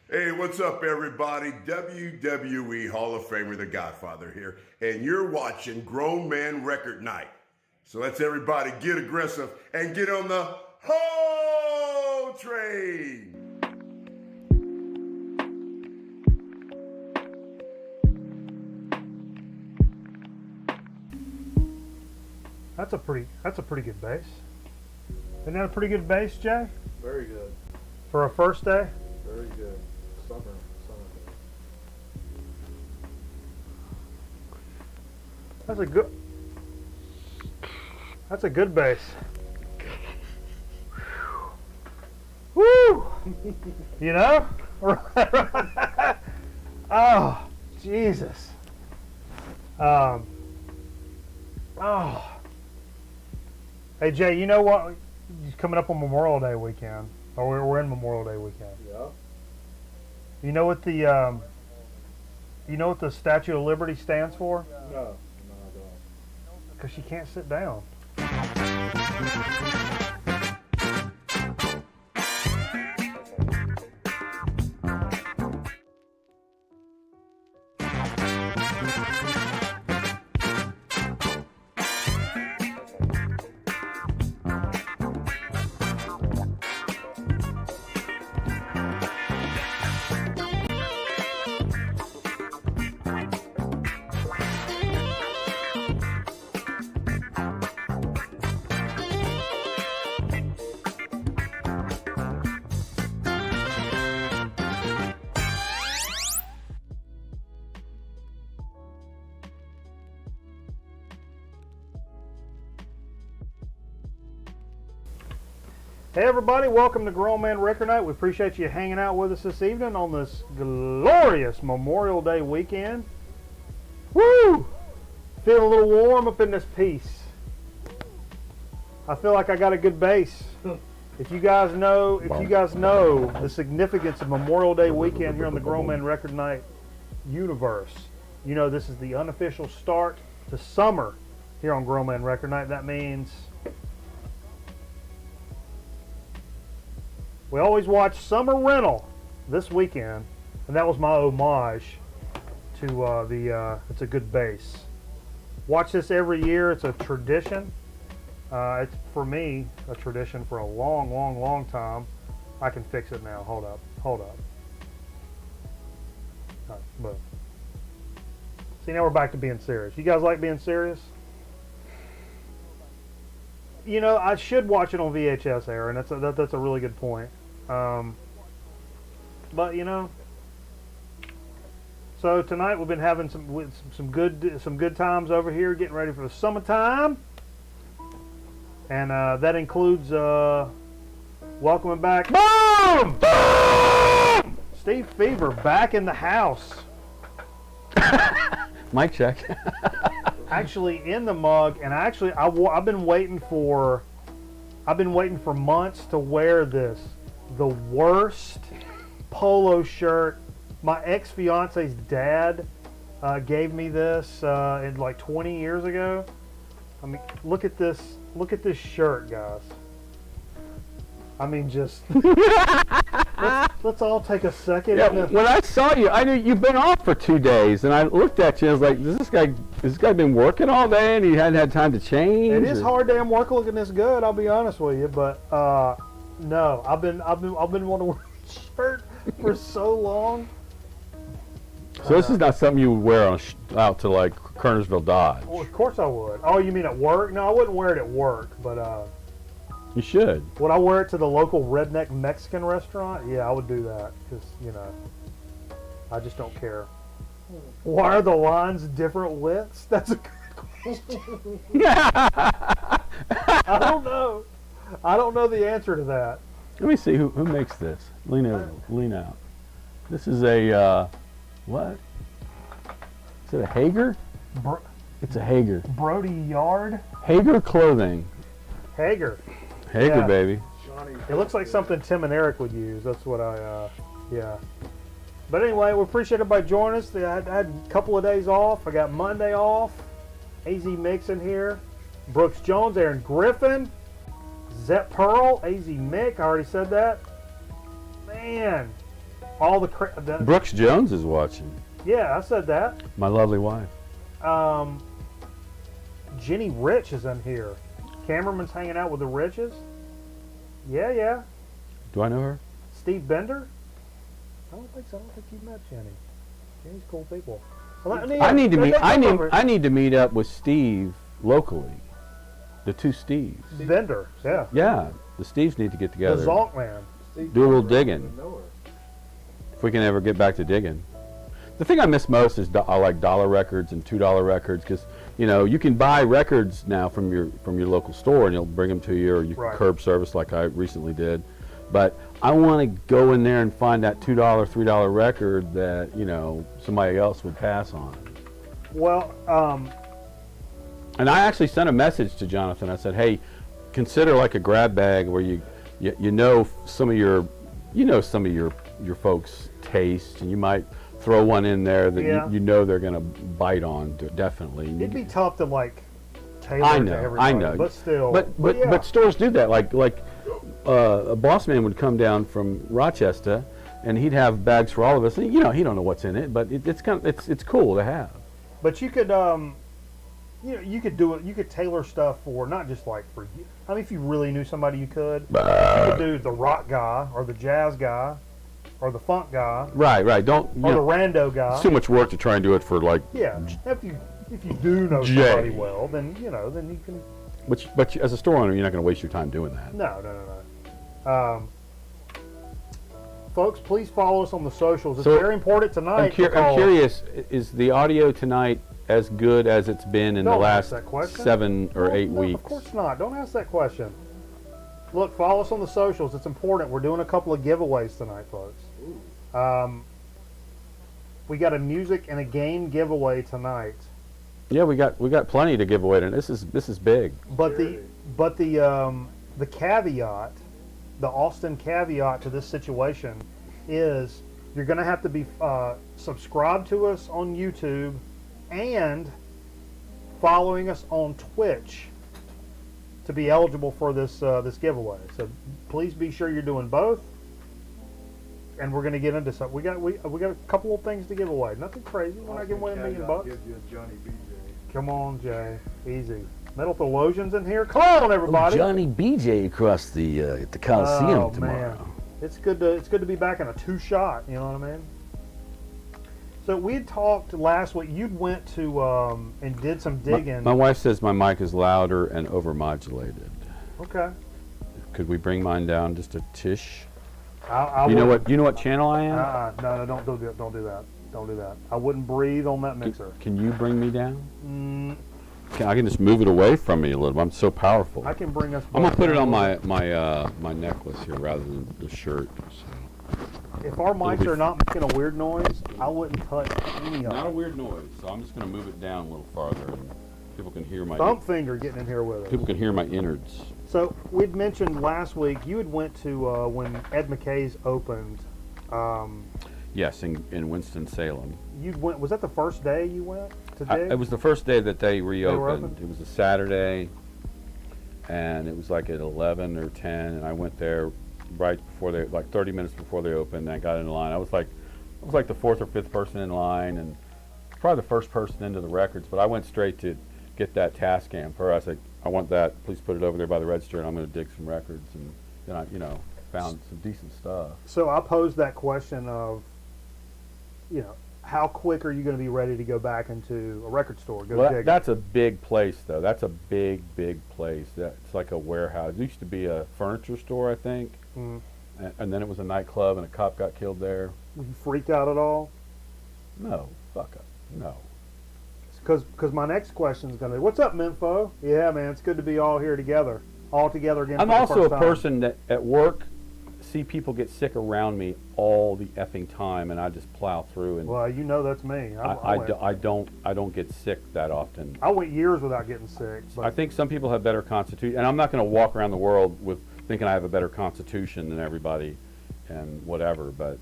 Hey, what's up, everybody? WWE Hall of Famer, The Godfather here, and you're watching Grown Man Record Night. So let's everybody get aggressive and get on the whole train. That's a pretty good bass. Isn't that a pretty good bass, Jay? Very good. For a first day? Very good. Summer. That's a good bass. Woo! You know? Oh, Jesus. Oh. Hey, Jay, you know what? It's coming up on Memorial Day weekend. Or we're in Memorial Day weekend. Yeah. You know what the Statue of Liberty stands for? No, I don't. Because you can't sit down. Hey everybody, welcome to Grown Man Record Night. We appreciate you hanging out with us this evening on this glorious Memorial Day weekend. Woo! Feeling a little warm up in this piece. I feel like I got a good bass. If you guys know the significance of Memorial Day weekend here on the Grown Man Record Night universe, you know this is the unofficial start to summer here on Grown Man Record Night. That means we always watch Summer Rental this weekend, and that was my homage to It's a Good Bass. Watch this every year. It's a tradition. It's, for me, a tradition for a long, long, long time. I can fix it now. Hold up. All right, boom. See, now we're back to being serious. You guys like being serious? You know, I should watch it on VHS, Aaron. That's a really good point. But you know, so tonight we've been having some good times over here, getting ready for the summertime, and that includes welcoming back boom Steve Fever back in the house. Mic check. Actually in the mug, and I've been waiting for months to wear this. The worst polo shirt. My ex-fiance's dad gave me this like 20 years ago. I mean, look at this shirt, guys. I mean, just let's all take a second. Yeah, when I saw you, I knew you've been off for 2 days, and I looked at you and I was like, "Has this guy been working all day, and he hadn't had time to change?" It is hard damn work looking this good. I'll be honest with you, but no, I've been wanting to wear a shirt for so long. So this is not something you would wear out to like Kernersville Dodge. Well, of course I would. Oh, you mean at work? No, I wouldn't wear it at work, but You should. would I wear it to the local redneck Mexican restaurant? Yeah, I would do that because, you know, I just don't care. Why are the lines different widths? That's a good question. I don't know. I don't know the answer to that. Let me see who makes this. Lean out. This is a what? Is it a Hager? It's a Hager. Brody Yard? Hager clothing. Hager. Hager, Yeah. baby. It looks like something Tim and Eric would use. That's what yeah. But anyway, we appreciate everybody joining us. I had a couple of days off. I got Monday off. AZ Mixon here. Brooks Jones, Aaron Griffin, Zep Pearl, AZ Mick. I already said that. Man, all the Brooks Jones is watching. Yeah, I said that. My lovely wife. Jenny Rich is in here. Cameraman's hanging out with the Riches. Yeah. Do I know her? Steve Bender? I don't think so. I don't think you've met Jenny. Jenny's cool people. Well, I need to meet up with Steve locally. The two Steves. Bender, yeah. Yeah, the Steves need to get together. The Zonk Man. Do a little digging. If we can ever get back to digging. The thing I miss most is I like dollar records and $2 records, because you can buy records now from your local store and you'll bring them to you, or you can curb service like I recently did. But I want to go in there and find that $2, $3 record that somebody else would pass on. Well, and I actually sent a message to Jonathan. I said, hey, consider like a grab bag where you know some of your folks' taste, and you might throw one in there that you know they're going to bite on, definitely. It'd be tough to like tailor I to know, everybody, I know. but still. But stores do that. Like a boss man would come down from Rochester, and he'd have bags for all of us. And he don't know what's in it, but it's cool to have. But you could you could do it. You could tailor stuff for not just like for you. I mean, if you really knew somebody, you could. You could do the rock guy, or the jazz guy, or the funk guy. Right. Or the rando guy. It's too much work to try and do it for like. Yeah. If you do know somebody well, then you can. But as a store owner, you're not going to waste your time doing that. No. Folks, please follow us on the socials. It's very important tonight. I'm curious, is the audio tonight as good as it's been in the last 7 or 8 weeks? Of course not. Don't ask that question. Look, follow us on the socials. It's important. We're doing a couple of giveaways tonight, folks. We got a music and a game giveaway tonight. Yeah, we got plenty to give away, and this is big. But the caveat, the Austin caveat to this situation is you're going to have to be subscribed to us on YouTube and following us on Twitch to be eligible for this giveaway. So please be sure you're doing both. And we're going to get into something. We got a couple of things to give away. Nothing crazy. We're not giving away $1 million. Give you a Johnny BJ. Come on, Jay. Easy. Metal theologians in here. Come on, everybody. Johnny BJ across the Coliseum tomorrow. Man. It's good to be back in a 2-shot. You know what I mean? So we had talked last week. You went to and did some digging. My wife says my mic is louder and overmodulated. Okay. Could we bring mine down just a tish? I you know what channel I am? No, don't do that. Don't do that. I wouldn't breathe on that mixer. Can you bring me down? I can just move it away from me a little. I'm so powerful. I can bring us. I'm gonna put it on my necklace here rather than the shirt. So. If our mics are not making a weird noise, I wouldn't touch any of it. Not a weird noise, so I'm just gonna move it down a little farther, and people can hear my thumb finger getting in here with it. People can hear my innards. So we'd mentioned last week you had went to when Ed McKay's opened. Yes, in Winston-Salem. You went. Was that the first day you went to dig? It was the first day that they reopened. open? It was a Saturday, and it was like at 11 or 10, and I went there right before like 30 minutes before they opened, and I got in line. I was like the 4th or 5th person in line, and probably the first person into the records, but I went straight to get that Tascam for us. I want that. Please put it over there by the register, and I'm going to dig some records, and then I found some decent stuff. So I posed that question of, how quick are you going to be ready to go back into a record store? That's a big place, though. That's a big, big place. It's like a warehouse. It used to be a furniture store, I think, and then it was a nightclub, and a cop got killed there. Were you freaked out at all? No, fuck up, no. Because my next question is going to be, what's up, Minfo? Yeah, man, it's good to be all here together, all together again. I'm also a person that at work see people get sick around me all the effing time, and I just plow through. And well, that's me. I don't get sick that often. I went years without getting sick. But I think some people have better constitution, and I'm not going to walk around the world with thinking I have a better constitution than everybody, and whatever. But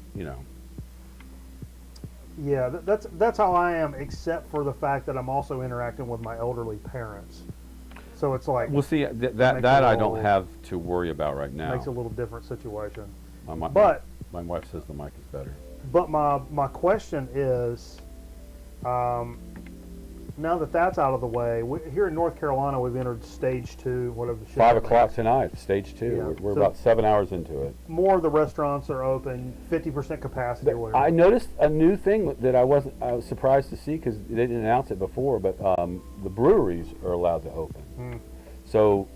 Yeah, that's how I am, except for the fact that I'm also interacting with my elderly parents. So it's like, well, see, that I don't have to worry about right now. Makes a little different situation. But my wife says the mic is better. But my question is, now that that's out of the way, here in North Carolina, we've entered stage 2, whatever the shit. 5 o'clock tonight, stage 2. Yeah. We're about 7 hours into it. More of the restaurants are open, 50% capacity or whatever. I noticed a new thing that I was surprised to see because they didn't announce it before, but the breweries are allowed to open. So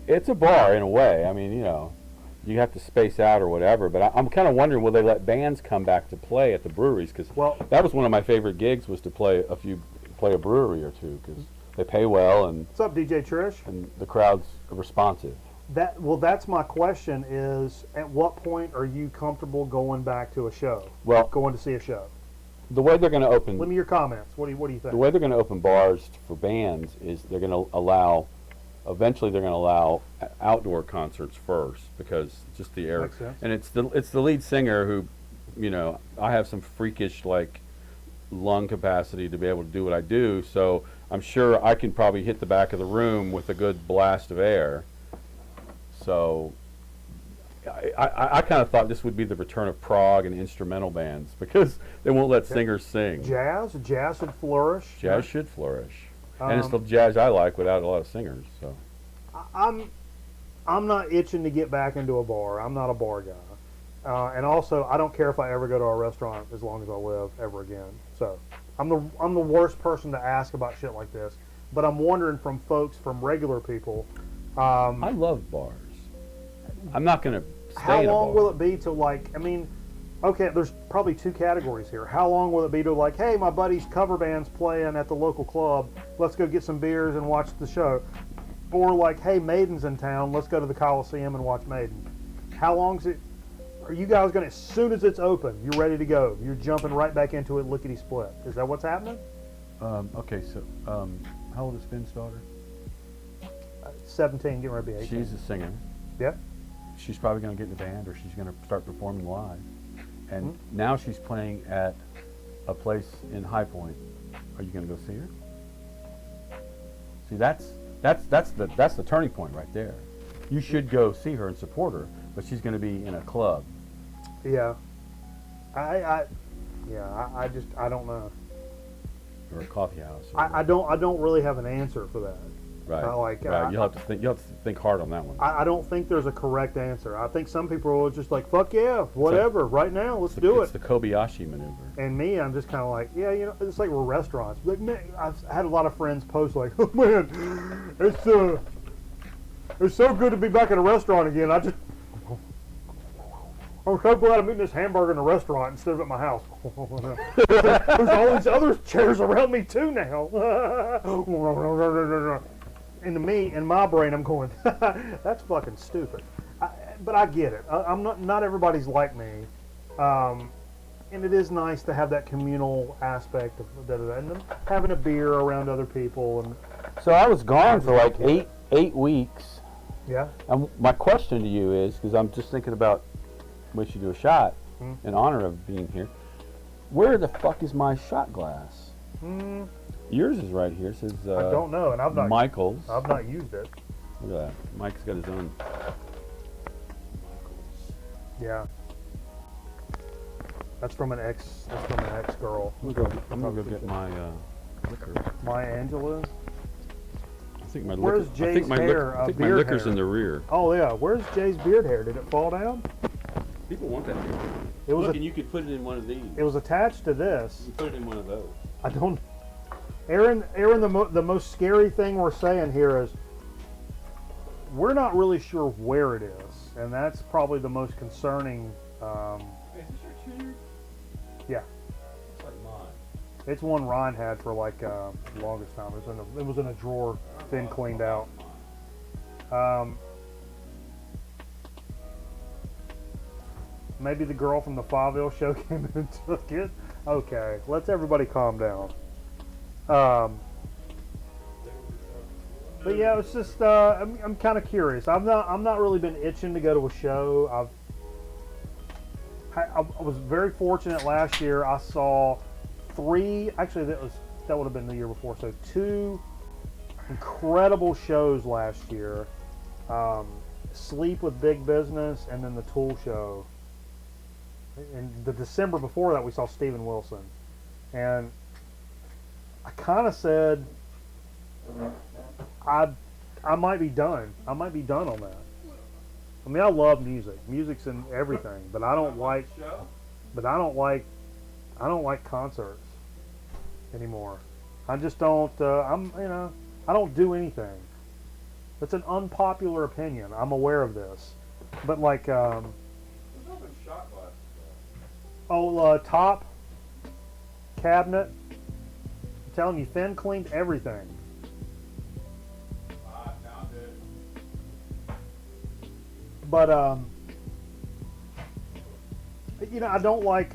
it's a bar in a way. I mean, you have to space out or whatever. But I'm kind of wondering, will they let bands come back to play at the breweries? Because that was one of my favorite gigs, was to play a brewery or two, because they pay well and What's up, DJ Trish? and the crowd's responsive. That's my question: is at what point are you comfortable going back to a show? Well, Going to see a show. the way they're going to open Let me your comments. What do you think? the way they're going to open bars for bands is they're going to allow. Eventually, they're going to allow outdoor concerts first, because just the air. Makes sense. And it's the lead singer who, I have some freakish lung capacity to be able to do what I do. So I'm sure I can probably hit the back of the room with a good blast of air. So I kind of thought this would be the return of prog and instrumental bands, because they won't let singers sing. Jazz should flourish. Jazz should flourish. And it's the jazz I like without a lot of singers. So I'm not itching to get back into a bar. I'm not a bar guy, and also I don't care if I ever go to a restaurant as long as I live ever again. So I'm the worst person to ask about shit like this. But I'm wondering from regular people. I love bars. I'm not going to stay How in a long bar. will it be to okay, there's probably two categories here. How long will it be to hey, my buddy's cover band's playing at the local club, let's go get some beers and watch the show. Or hey, Maiden's in town, let's go to the Coliseum and watch Maiden. How long's it? Are you guys going to, as soon as it's open, you're ready to go, you're jumping right back into it lickety-split? Is that what's happening? Okay, so how old is Finn's daughter? 17, getting ready to be 18. She's a singer. Yep. She's probably going to get in a band, or she's going to start performing live. And Mm-hmm. now she's playing at a place in High Point. Are you going to go see her? See, that's the turning point right there. You should go see her and support her, but she's going to be in a club. Yeah. I don't know. Or a coffee house. Or I don't really have an answer for that. Right. right. You'll have to think hard on that one. I don't think there's a correct answer. I think some people are just fuck yeah, whatever, right now, let's do It's it. the Kobayashi maneuver. And me, I'm just kind of yeah, it's like we're restaurants. Man, I've had a lot of friends post oh man, it's so good to be back in a restaurant again. I'm so glad I'm eating this hamburger in a restaurant instead of at my house. There's all these other chairs around me too now. And to me, in my brain, I'm going, that's fucking stupid. But I get it. I'm not everybody's like me. And it is nice to have that communal aspect of and then having a beer around other people. And So I was gone for eight weeks. yeah. And my question to you is, because I'm just thinking about we should do a shot in honor of being here. Where the fuck is my shot glass? Yours is right here. It says I don't know, and I've Michael's. not used it. Look at that. Mike's got his own. Yeah. That's from an ex girl. I'm gonna go get my liquor. Maya Angelou. I think my Where's liquor. Jay's hair, I think my beard liquor's hair? in the rear. Oh yeah, where's Jay's beard hair? Did it fall down? People want that. It was Look, and you could put it in one of these. it was attached to this. You put it in one of those. I don't. Aaron, the most scary thing we're saying here is we're not really sure where it is, and that's probably the most concerning. Hey, is this your tuner? Yeah, It's like mine. it's one Ryan had for the longest time. It was in a drawer, then cleaned out. Maybe the girl from the Faville show came in and took it. Okay, let's everybody calm down. But yeah, it's just I'm kind of curious. I'm not really been itching to go to a show. I was very fortunate last year. I saw three. Actually, that would have been the year before. So two incredible shows last year. Sleep with Big Business, and then the Tool show. In the December before that, we saw Steven Wilson, and I kind of said I might be done. I might be done on that. I mean, I love music. Music's in everything, but I don't like concerts anymore. I just don't. I don't do anything. It's an unpopular opinion. I'm aware of this. But like, There's nothing shot glass. top cabinet. I'm telling you, Finn cleaned everything. Found it. But you know, I don't like.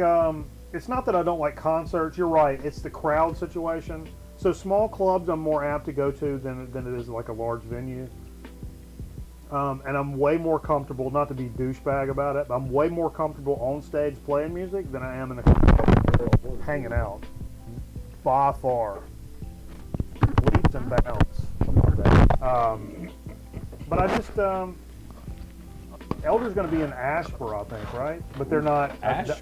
It's not that I don't like concerts. You're right. It's the crowd situation. So small clubs, I'm more apt to go to than it is like a large venue. And I'm way more comfortable, not to be douchebag about it, but I'm way more comfortable on stage playing music than I am in a club hanging out. By far, leaps and bounds. But I just. Elder's going to be in Asheboro, I think, right? But they're not. That was,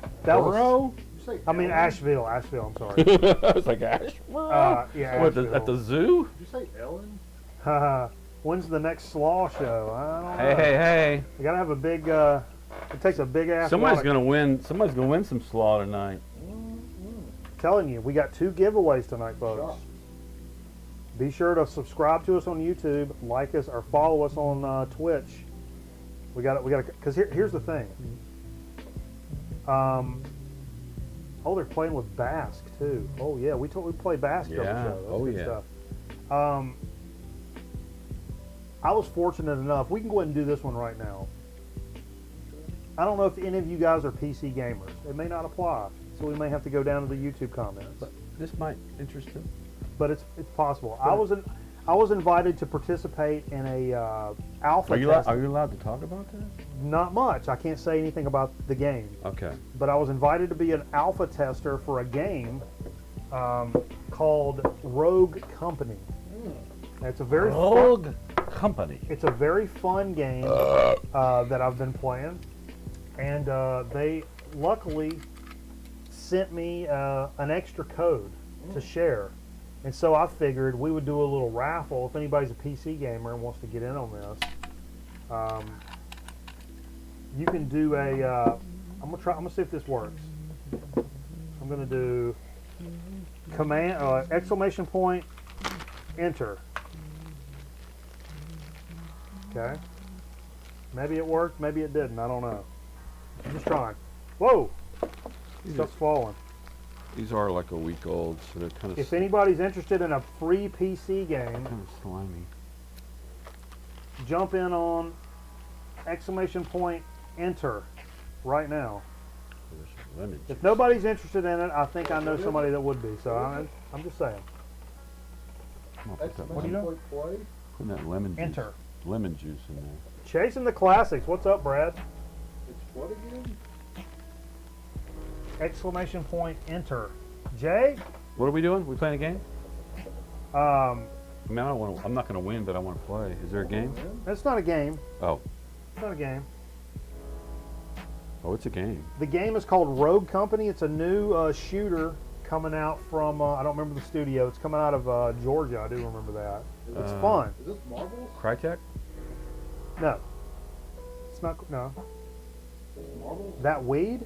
Asheboro? You say I mean Ellen? Asheville. I'm sorry. I was like, Asheboro? Yeah, What, Asheville. at the zoo? Did you say Ellen? When's the next slaw show? I don't know. Hey. You got to have a big. It takes a big ass. Somebody's lot of- gonna win. Somebody's gonna win some slaw tonight. Telling you, we got 2 giveaways tonight, folks. Shot. Be sure to subscribe to us on YouTube, like us, or follow us on Twitch. We got because here's the thing. Oh, they're playing with Basque too. Oh yeah, we played Basque on the Yeah. show. That's Oh, good yeah. stuff. I was fortunate enough. We can go ahead and do this one right now. I don't know if any of you guys are PC gamers. It may not apply, so we may have to go down to the YouTube comments. But this might interest them. But it's possible. I was invited to participate in a alpha test. Are you allowed to talk about that? Not much. I can't say anything about the game. Okay. But I was invited to be an alpha tester for a game called Rogue Company. It's a very Company. It's a very fun game that I've been playing, and they luckily sent me an extra code to share. And so I figured we would do a little raffle if anybody's a PC gamer and wants to get in on this. You can do a. I'm gonna see if this works. I'm gonna do command exclamation point enter. Okay. Maybe it worked. Maybe it didn't. I don't know. I'm just trying. Whoa! Stuff's falling. These are like a week old, so they're kind of If anybody's interested in a free PC game, kind of slimy. jump in on exclamation point enter right now. There's some lemon If juice. nobody's interested in it, I think I know somebody that would be. So I'm just saying. I'm gonna put that What are you doing? Point play. putting that lemon juice. Enter. Lemon juice in there. Chasing the classics. What's up, Brad? It's what again? Exclamation point enter. Jay? What are we doing? We playing a game? Um, I mean, I'm not gonna win, but I want to play. Is there a game? it's not a game. Oh, It's not a game. oh, it's a game. The game is called Rogue Company. It's a new shooter coming out from, I don't remember the studio. It's coming out of Georgia. I do remember that. It's fun. Is this marbles? Crytek? No. It's not, no. Is this marbles? That weed?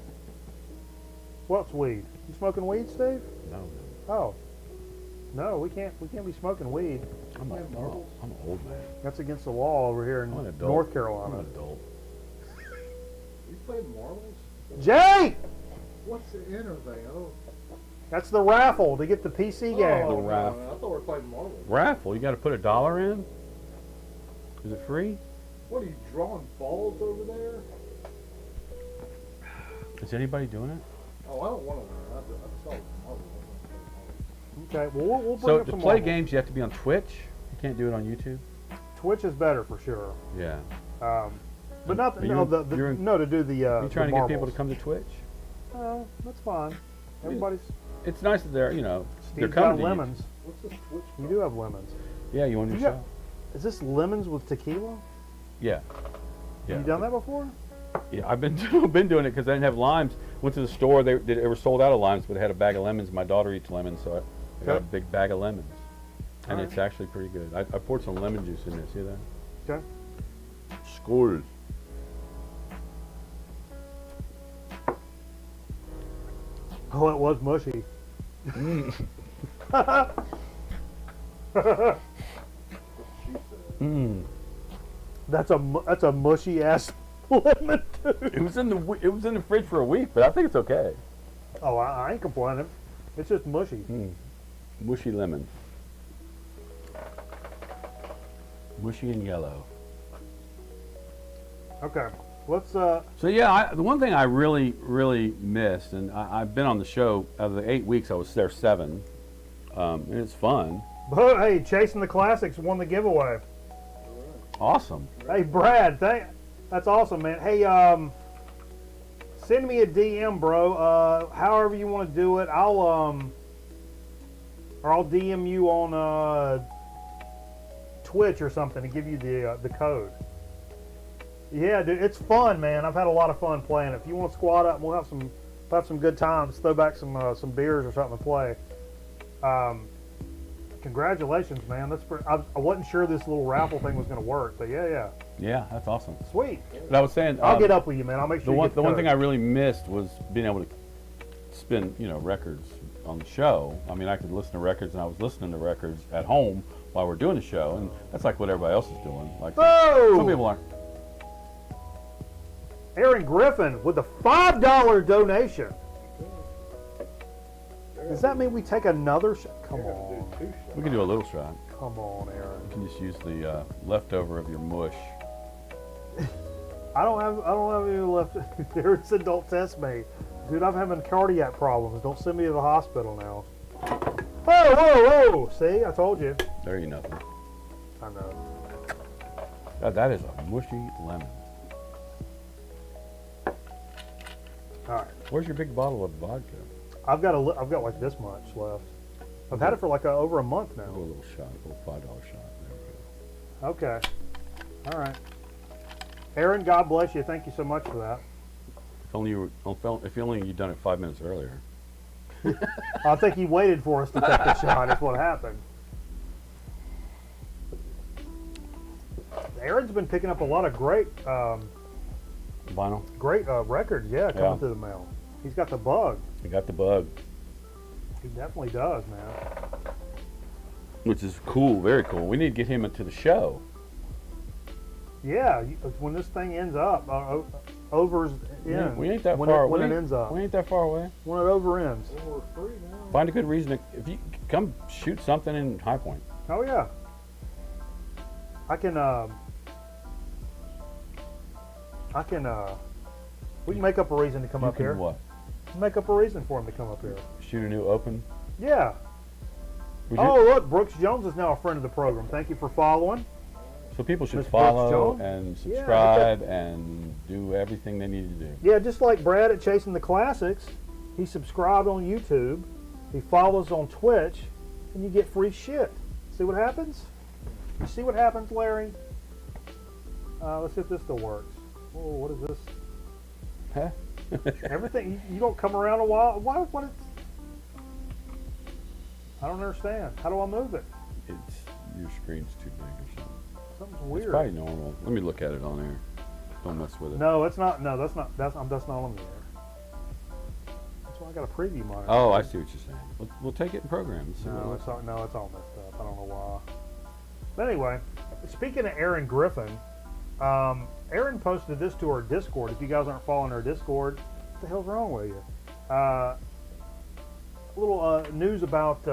What's weed? You smoking weed, Steve? No, Oh. No, we can't be smoking weed. I'm Playing marbles? I'm an old man. That's against the law over here in I'm an adult. North I'm Carolina. an adult. You playing marbles? Jay! What's the enter thing? I don't. That's the raffle to get the PC game. Oh, raffle. no, I thought we were playing marbles. Raffle? You got to put $1 in? Is it free? What are you drawing balls over there? Is anybody doing it? Oh, I don't want to win. I saw marbles. Okay, well, we'll bring So up to some play marbles. games, you have to be on Twitch. You can't do it on YouTube. Twitch is better for sure. Yeah. But not Are no, you- the you're in- no to do the. Are you trying the to get people to marbles. come to Twitch? Oh, that's fine. Everybody's. It's nice that they're, they're Steve's coming got to you. lemons. What's this Twitch? You do have lemons. Yeah, you want to do You got- so? Is this lemons with tequila? Yeah. Yeah. Have you done that before? Yeah, I've been been doing it because I didn't have limes. Went to the store, they were sold out of limes, but I had a bag of lemons. My daughter eats lemons, so I got a Okay. big bag of lemons, and Alright. it's actually pretty good. I poured some lemon juice in there. See that? Okay. Skål. Oh, it was mushy. Mmm. That's a mushy ass lemon too. It was in the fridge for a week, but I think it's okay. Oh, I ain't complaining. It's just mushy. Mushy lemon. Mushy and yellow. Okay, let's. So yeah, the one thing I really, really missed, and I've been on the show, out of the 8 weeks I was there 7, and it's fun. But hey, Chasing the Classics won the giveaway. Awesome. Hey, Brad, that's awesome, man. Hey, send me a DM, bro. However you want to do it, I'll DM you on Twitch or something to give you the code. Yeah, dude, it's fun, man. I've had a lot of fun playing. If you want to squad up, we'll have some good times. Throw back some beers or something to play. Congratulations, man. I wasn't sure this little raffle thing was going to work, but yeah. Yeah, that's awesome. Sweet. But I was saying, I'll get up with you, man. I'll make sure. The one thing I really missed was being able to spin, records on the show. I mean, I could listen to records, and I was listening to records at home while we're doing the show, and that's like what everybody else is doing. Like some people aren't. Aaron Griffin with a $5 donation. Does that mean we take another shot? Come on. We can do a little shot. Come on, Aaron. You can just use the leftover of your mush. I don't have any left. Aaron said, "Don't test me, dude. I'm having cardiac problems. Don't send me to the hospital now." Whoa! See, I told you. There ain't nothing. I know. That is a mushy lemon. All right. Where's your big bottle of vodka? I've got like this much left. I've had it for like over a month now. Do a little shot, a little $5 shot. There we go. Okay. All right. Aaron, God bless you. Thank you so much for that. If only you'd done it 5 minutes earlier. I think he waited for us to take the shot. That's what happened. Aaron's been picking up a lot of great Vinyl. records, coming through the mail. He's got the bug. I got the bug. He definitely does, man. Which is cool, very cool. We need to get him into the show. Yeah, when this thing ends up, overs in. We ain't that far away. When it ends up. We ain't that far away. When it over ends. Well, we're free now. Find a good reason to, if you come shoot something in High Point. Oh yeah. I can we can make up a reason to come up here. What? Make up a reason for him to come up here. Shoot a new open? Yeah. Oh, look, Brooks Jones is now a friend of the program. Thank you for following. So people should Miss follow Brooks Jones? and subscribe and do everything they need to do. Yeah, just like Brad at Chasing the Classics, he subscribed on YouTube, he follows on Twitch, and you get free shit. See what happens? You see what happens, Larry? Let's see if this still works. Oh, what is this? Huh? Everything, you don't come around a while. What is, I don't understand. How do I move it? Your screen's too big or something. Something's weird. It's probably normal. Let me look at it on air. Don't mess with it. No, it's not. No, that's not on the air. That's why I got a preview monitor. Oh, I see what you're saying. We'll take it in program. And see No, what it's all messed up. I don't know why. But anyway, speaking of Aaron Griffin, Aaron posted this to our Discord. If you guys aren't following our Discord, what the hell's wrong with you? A little news about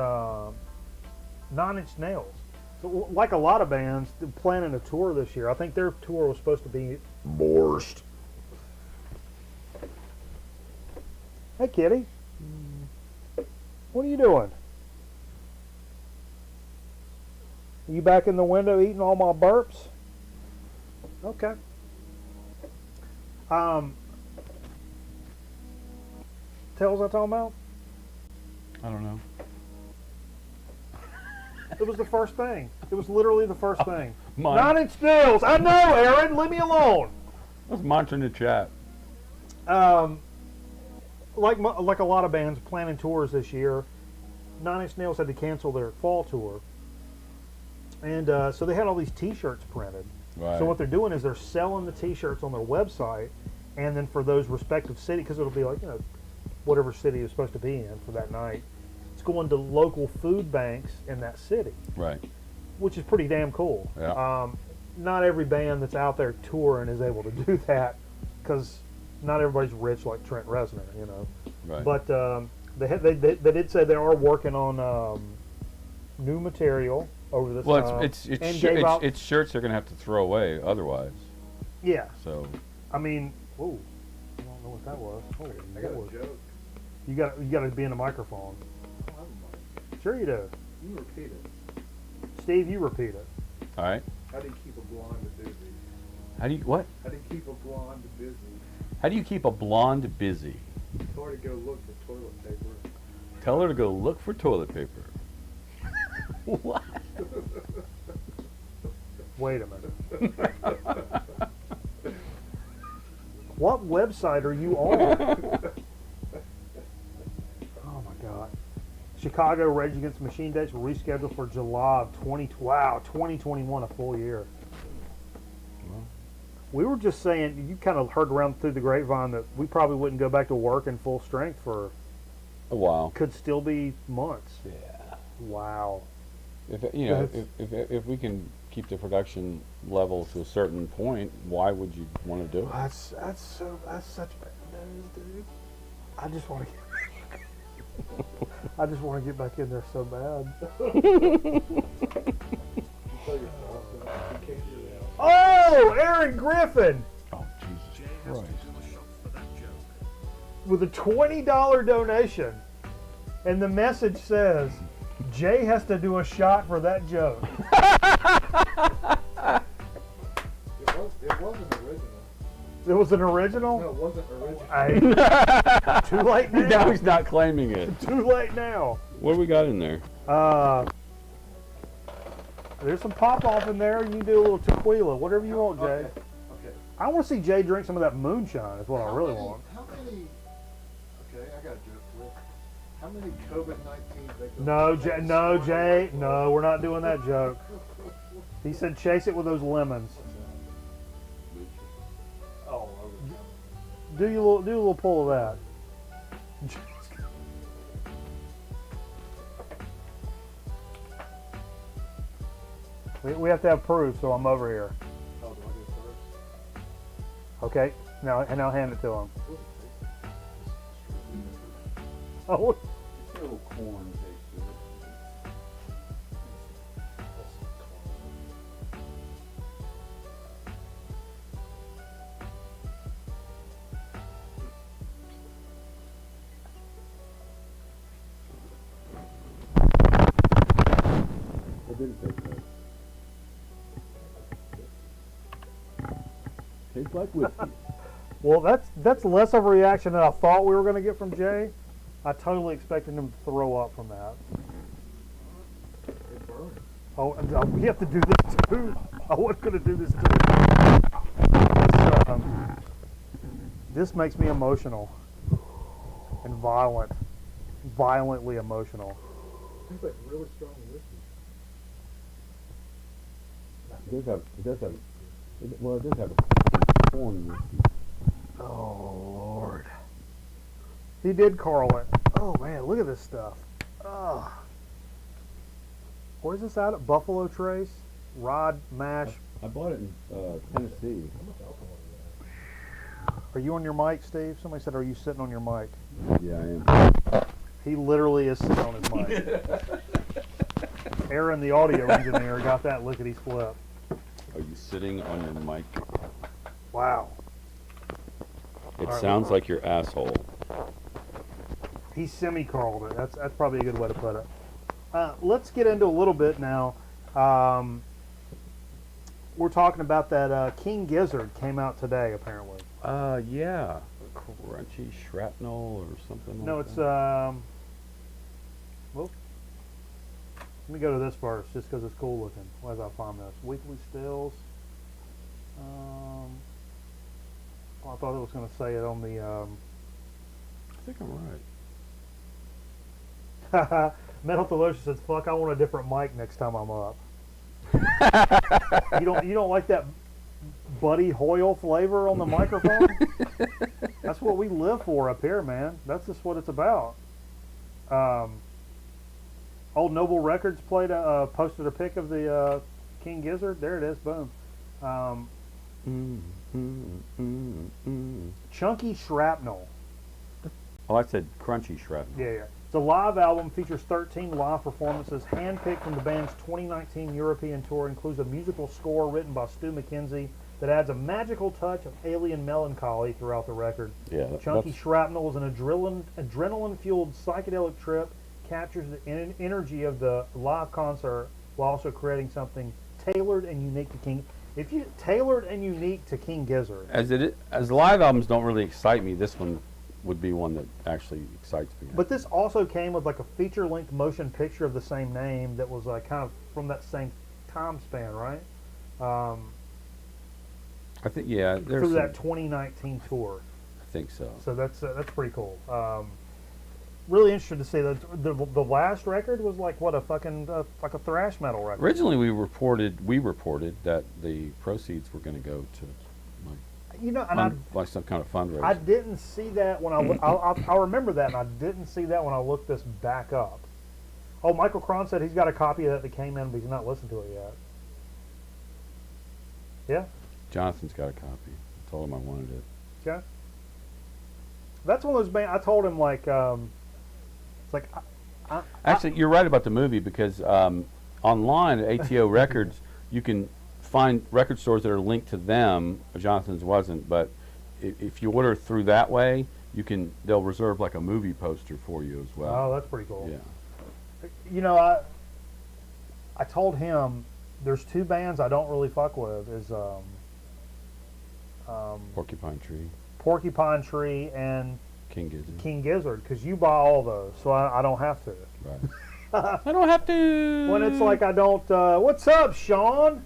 9 Inch Nails. So, like a lot of bands, they're planning a tour this year. I think their tour was supposed to be Borscht. Hey, kitty. What are you doing? You back in the window eating all my burps? Okay. Tails I talking about? I don't know. It was the first thing. It was literally the first thing. Mine. 9 Inch Nails. I know, Aaron. Leave me alone. Let's monitor in the chat. Like a lot of bands planning tours this year, 9 Inch Nails had to cancel their fall tour, and so they had all these T-shirts printed. Right. So what they're doing is they're selling the T-shirts on their website, and then for those respective cities, because it'll be like whatever city it's supposed to be in for that night, it's going to local food banks in that city. Right. Which is pretty damn cool. Yeah. Not every band that's out there touring is able to do that because not everybody's rich like Trent Reznor, you know. Right. But they did say they are working on new material over this well, time. it's shirts they're gonna have to throw away otherwise. Yeah. So I mean, whoa, I don't know what that was. Holy I got Lord. a joke. You got to be in the microphone. I don't have a mic. Sure you do. You repeat it. Steve, you repeat it. all right. How do you keep a blonde busy? How do you what? How do you keep a blonde busy? How do you keep a blonde busy? Tell her to go look for toilet paper. Tell her to go look for toilet paper. What? Wait a minute. What website are you on? Oh my God. Chicago Rage Against the Machine dates were rescheduled for July of 2021, a full year. We were just saying, you kind of heard around through the grapevine that we probably wouldn't go back to work in full strength for, A while. could still be months. Yeah. Wow. If you know, That's- if we can keep the production level to a certain point, why would you want to do it? That's such bad news, dude. I just want to I just want to get back in there so bad. You tell your boss that you can't do that. Oh, Aaron Griffin Oh Jesus Christ! with a $20 donation, and the message says, "Jay has to do a shot for that joke." It wasn't original. It was an original. No, it wasn't original. Too late now. Now he's not claiming it. Too late now. What do we got in there? There's some pop off in there. You can do a little tequila, whatever you want, Jay. Okay. I want to see Jay drink some of that moonshine. Is what I really want. How many? Okay, I got a joke for you. How many COVID-19 victims? No, Jay. No, we're not doing that joke. He said chase it with those lemons. Oh, Do a little pull of that. We have to have proof, so I'm over here. oh, do I go first? Okay, now hand it to him. Oh, A little corn taste to it. It didn't taste good. Tastes like whiskey. well, that's less of a reaction than I thought we were going to get from Jay. I totally expected him to throw up from that. It burned. Oh, and, we have to do this too. I wasn't going to do this too. This makes me emotional and violently emotional. It's like really strong whiskey. It does have a corn whiskey. Oh Lord, he did Carl it. Oh man, look at this stuff. Ugh. Where's this out at? Buffalo Trace, Rod Mash. I bought it in Tennessee. Are you on your mic, Steve? Somebody said, "Are you sitting on your mic?" Yeah, I am. He literally is sitting on his mic. Aaron, the audio engineer, got that lickety split. Are you sitting on your mic? Wow. It right, sounds like your asshole. He semi-carled it. That's probably a good way to put it. Let's get into a little bit now. We're talking about that King Gizzard came out today, apparently. Yeah. Crunchy shrapnel or something No, like it's that. well, let me go to this first, just because it's cool looking. As I find this, weekly stills. Well, I thought it was going to say it on the. I think I'm right. Metal Theologian says, "Fuck, I want a different mic next time I'm up." You don't like that Buddy Hoyle flavor on the microphone? That's what we live for up here, man. That's just what it's about. Old Noble Records posted a pic of the King Gizzard. There it is. Boom. Chunky Shrapnel. Oh, I said crunchy shrapnel. Yeah. The live album features 13 live performances, handpicked from the band's 2019 European tour, includes a musical score written by Stu McKenzie that adds a magical touch of alien melancholy throughout the record. Yeah, Chunky that's- Shrapnel is an adrenaline-fueled psychedelic trip, captures the energy of the live concert while also creating something tailored and unique to King. If you tailored and unique to King Gizzard. As live albums don't really excite me, this one would be one that actually excites me. But this also came with like a feature-length motion picture of the same name that was kind of from that same time span, right? I think there's Through that some- 2019 tour. I think so. So that's pretty cool. Really interested to see that the last record was like what, a fucking like a thrash metal record. Originally, we reported that the proceeds were going to go to You know, and like some kind of fundraiser. I didn't see that when I remember that, and I didn't see that when I looked this back up. Oh, Michael Cron said he's got a copy of that came in, but he's not listened to it yet. Yeah. Jonathan's got a copy. I told him I wanted it. Okay. That's one of those bands. I told him like, it's like, Actually, you're right about the movie because online at ATO Records, you can find record stores that are linked to them. Jonathan's wasn't, but if you order through that way, they'll reserve like a movie poster for you as well. oh, that's pretty cool. Yeah. You know, I told him there's two bands I don't really fuck with is Porcupine Tree, Porcupine Tree and King Gizzard. King Gizzard, because you buy all those, so I don't have to. Right. I don't have to. When it's like I don't. What's up, Sean?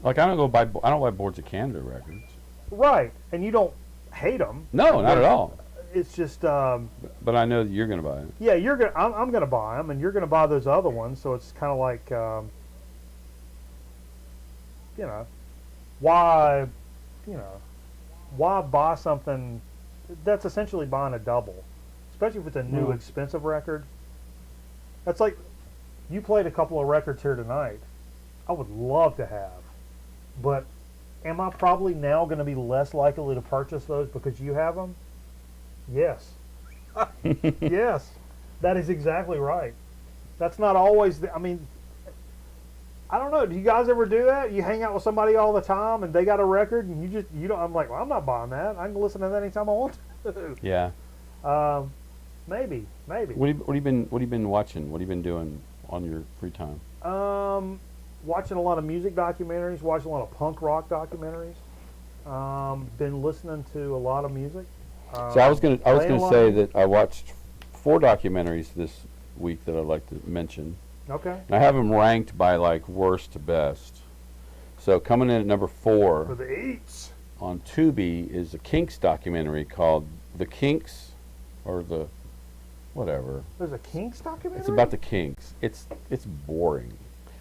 Like I don't buy Boards of Canada records. Right, and you don't hate them. No, not at all. It's just. But I know that you're going to buy it. Yeah, you're gonna. I'm gonna buy them, and you're gonna buy those other ones. So it's kind of like, you know, why buy something that's essentially buying a double, especially if it's a new expensive record. That's like, you played a couple of records here tonight. I would love to have, but am I probably now going to be less likely to purchase those because you have them? Yes. Yes, that is exactly right. That's not always I mean, I don't know. Do you guys ever do that? You hang out with somebody all the time and they got a record and you don't. I'm like, well, I'm not buying that. I can listen to that anytime I want to. Yeah. Maybe. What have you been watching? What have you been doing on your free time? Watching a lot of music documentaries. Watching a lot of punk rock documentaries. Been listening to a lot of music. So I was gonna say that. that I watched 4 documentaries this week that I'd like to mention. Okay. And I have them ranked by like worst to best. So coming in at number 4 For the eats. on Tubi is a Kinks documentary called The Kinks, or the whatever. There's a Kinks documentary. It's about the Kinks. It's boring.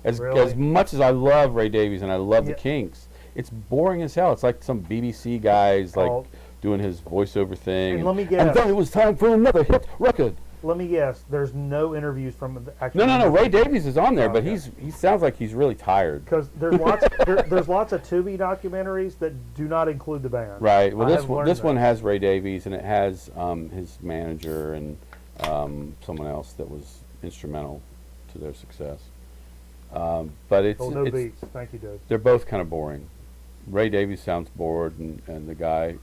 As Really? much as I love Ray Davies and I love Yeah. the Kinks, it's boring as hell. It's like some BBC guys like Oh. doing his voiceover thing. And let me And guess. then it was time for another hit record. Let me guess. There's no interviews from the actual. No. Ray Davies is on there, Oh, but okay. he sounds like he's really tired. Because there's lots. There's lots of Tubi documentaries that do not include the band. Right. Well, I this have one learned that. one has Ray Davies, and it has his manager and someone else that was instrumental to their success. But it's Oh, no it's beats. Thank you, dude. they're both kind of boring. Ray Davies sounds bored, and the guy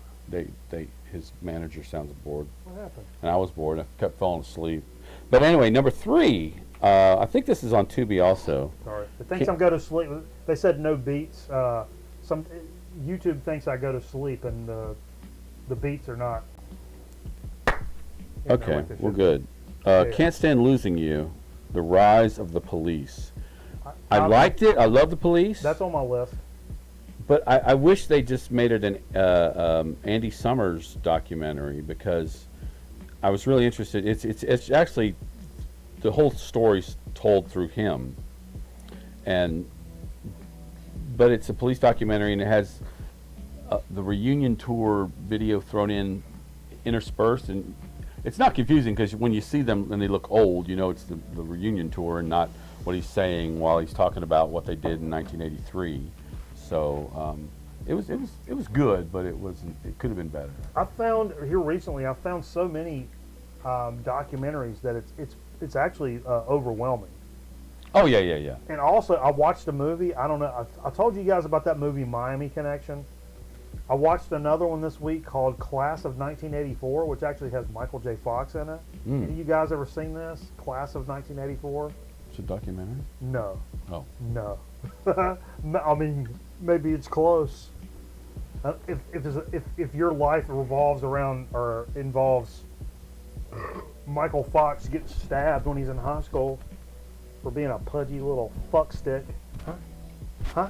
his manager sounds bored, What happened? and I was bored. I kept falling asleep. But anyway, number 3. I think this is on Tubi also. Sorry. It thinks I'm go to sleep. They said no beats. Some YouTube thinks I go to sleep, and the beats are not. Okay, like they well, should. good. Yeah. Can't Stand Losing You, The Rise of the Police. I I'm- liked it. I love the Police. That's on my list. But I wish they just made it an Andy Summers documentary, because I was really interested. It's actually, the whole story's told through him, but it's a police documentary, and it has the reunion tour video thrown in, interspersed, and it's not confusing because when you see them and they look old, you know it's the reunion tour and not what he's saying while he's talking about what they did in 1983. So It was good, but it wasn't. It could have been better. I found here recently. I found so many documentaries that it's actually overwhelming. Oh yeah. And also, I watched a movie. I don't know. I told you guys about that movie, Miami Connection. I watched another one this week called Class of 1984, which actually has Michael J. Fox in it. Have you guys ever seen this? Class of 1984? It's a documentary. No. Oh. No. I mean, maybe it's close. If your life revolves around or involves Michael Fox getting stabbed when he's in high school for being a pudgy little fuckstick. Huh?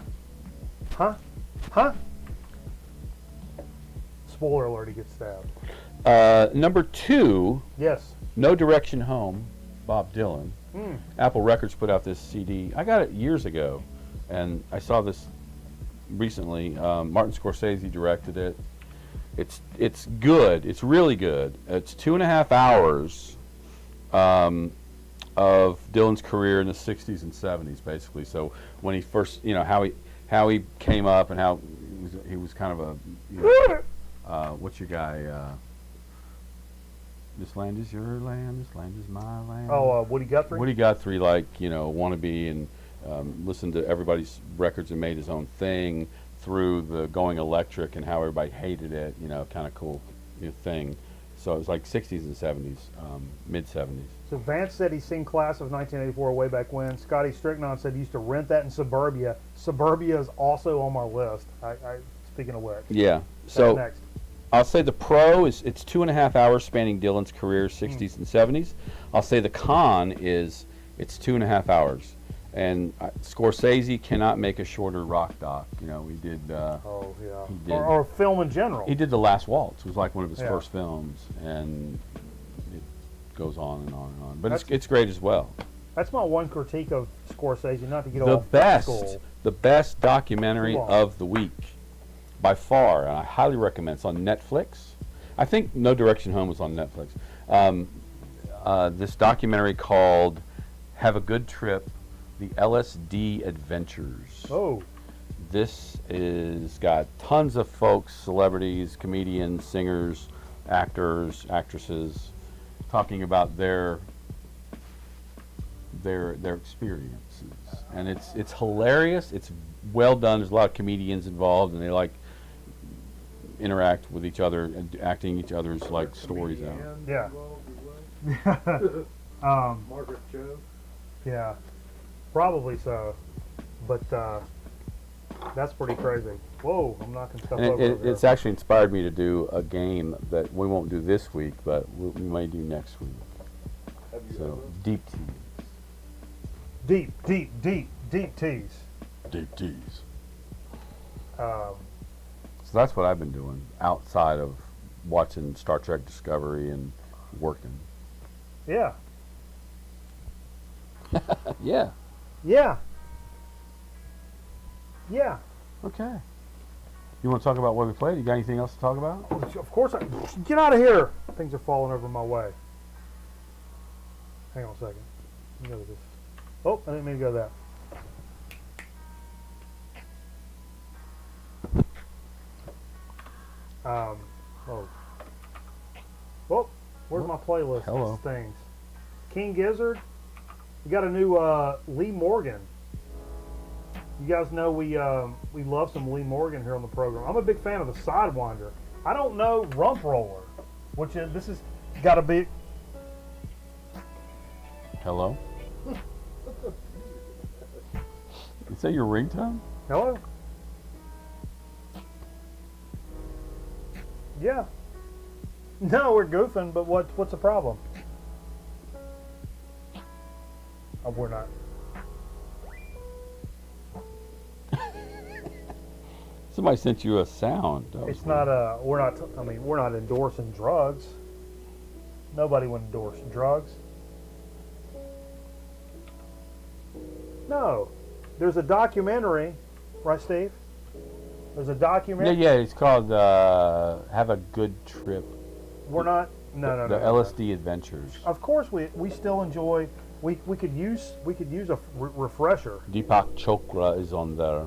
Spoiler alert, he gets stabbed. Number 2, Yes. No Direction Home, Bob Dylan. Apple Records put out this CD. I got it years ago, and I saw this recently. Martin Scorsese directed it. It's good. It's really good. It's 2.5 hours of Dylan's career in the 60s and 70s, basically. So when he first, how he came up and how he was kind of a, what's your guy? This land is your land. This land is my land. Oh, Woody Guthrie? Woody Guthrie, wannabe and listened to everybody's records and made his own thing through the going electric and how everybody hated it, kind of cool thing. So it was like 60s and 70s, mid 70s. So Vance said he's seen Class of 1984 way back when. Scotty Stricknon said he used to rent that in Suburbia. Suburbia is also on my list. Speaking of which. Yeah. That's So next. I'll say the pro is it's 2.5 hours spanning Dylan's career, 60s and 70s. I'll say the con is it's 2.5 hours. And Scorsese cannot make a shorter rock doc. He did. Oh, yeah. He did. Or film in general. He did The Last Waltz. It was like one of his Yeah. first films, and it goes on and on and on. But That's- it's great as well. That's my one critique of Scorsese, not to get The off best, school. the best documentary Come on. of the week, by far, and I highly recommend. It's on Netflix. I think No Direction Home was on Netflix. This documentary called "Have a Good Trip: The LSD Adventures." Oh, This is got tons of folks, celebrities, comedians, singers, actors, actresses, talking about their experiences, and it's hilarious. It's well done. There's a lot of comedians involved, and they interact with each other and acting each other's stories out. Yeah. Margaret Cho. yeah, probably so. But that's pretty crazy. Whoa, I'm knocking stuff And over here. it's actually inspired me to do a game that we won't do this week, but we may do next week. Have you So ever? deep teas. Deep teas. Deep teas. Um, So that's what I've been doing outside of watching Star Trek Discovery and working. yeah. Yeah. Yeah. Yeah. Okay. You want to talk about what we played? You got anything else to talk about? Of course. Get out of here. Things are falling over my way. Hang on a second. Let me go to this. Oh, I didn't mean to go that. Oh. Oh, where's my playlist? Hello. Of things. King Gizzard. We got a new Lee Morgan. You guys know we love some Lee Morgan here on the program. I'm a big fan of the Sidewinder. I don't know Rump Roller, which is this has got to be. Hello? Is that your ringtone? Hello. Yeah. No, we're goofing, but what's the problem? Oh, we're not. Somebody sent you a sound. That was It's not we're not. I mean, we're not endorsing drugs. Nobody would endorse drugs. No, there's a documentary, right, Steve? There's a Yeah, documentary. yeah. It's called "Have a Good Trip." We're not. No. The LSD Adventures. Of course, we still enjoy. We could use a refresher. Deepak Chopra is on there.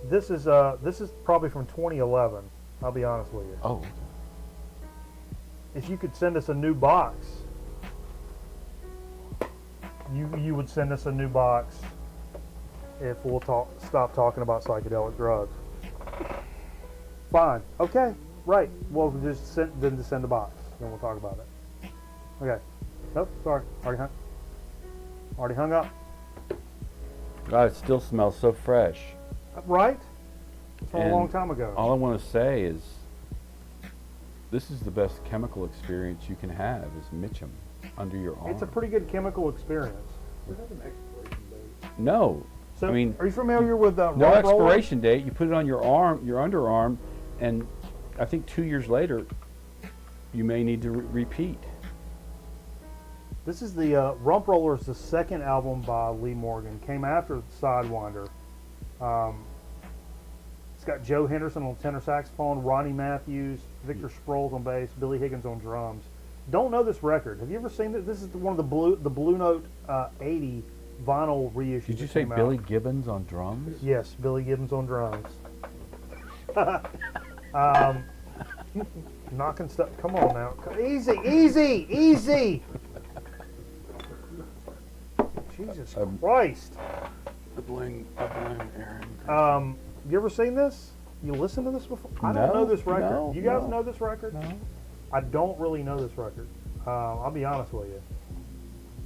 This is probably from 2011. I'll be honest with you. Oh. If you could send us a new box, you would send us a new box if we'll stop talking about psychedelic drugs. Fine. Okay. Right. Well, just send the box. Then we'll talk about it. Okay. Nope. Sorry. Already hung up. God, it still smells so fresh. Right? From a And long time ago. All I want to say is, this is the best chemical experience you can have, is Mitchum under your arm. It's a pretty good chemical experience. Does it have an expiration date? No. So, I mean, are you familiar with no rump roller? expiration date. You put it on your arm, your underarm, and I think 2 years later, you may need to repeat. This is the Rump Roller is the second album by Lee Morgan. Came after Sidewinder. It's got Joe Henderson on tenor saxophone, Ronnie Matthews, Victor Sproles on bass, Billy Higgins on drums. Don't know this record. Have you ever seen it? This is one of the Blue Note 80 vinyl reissues. Did you that say came Billy out. Gibbons on drums? Yes, Billy Gibbons on drums. Knocking stuff. Come on now. Easy. Jesus Christ. I blame Aaron. You ever seen this? You listened to this before? I don't know this record. no, You guys no. know this record? No. I don't really know this record. I'll be honest with you.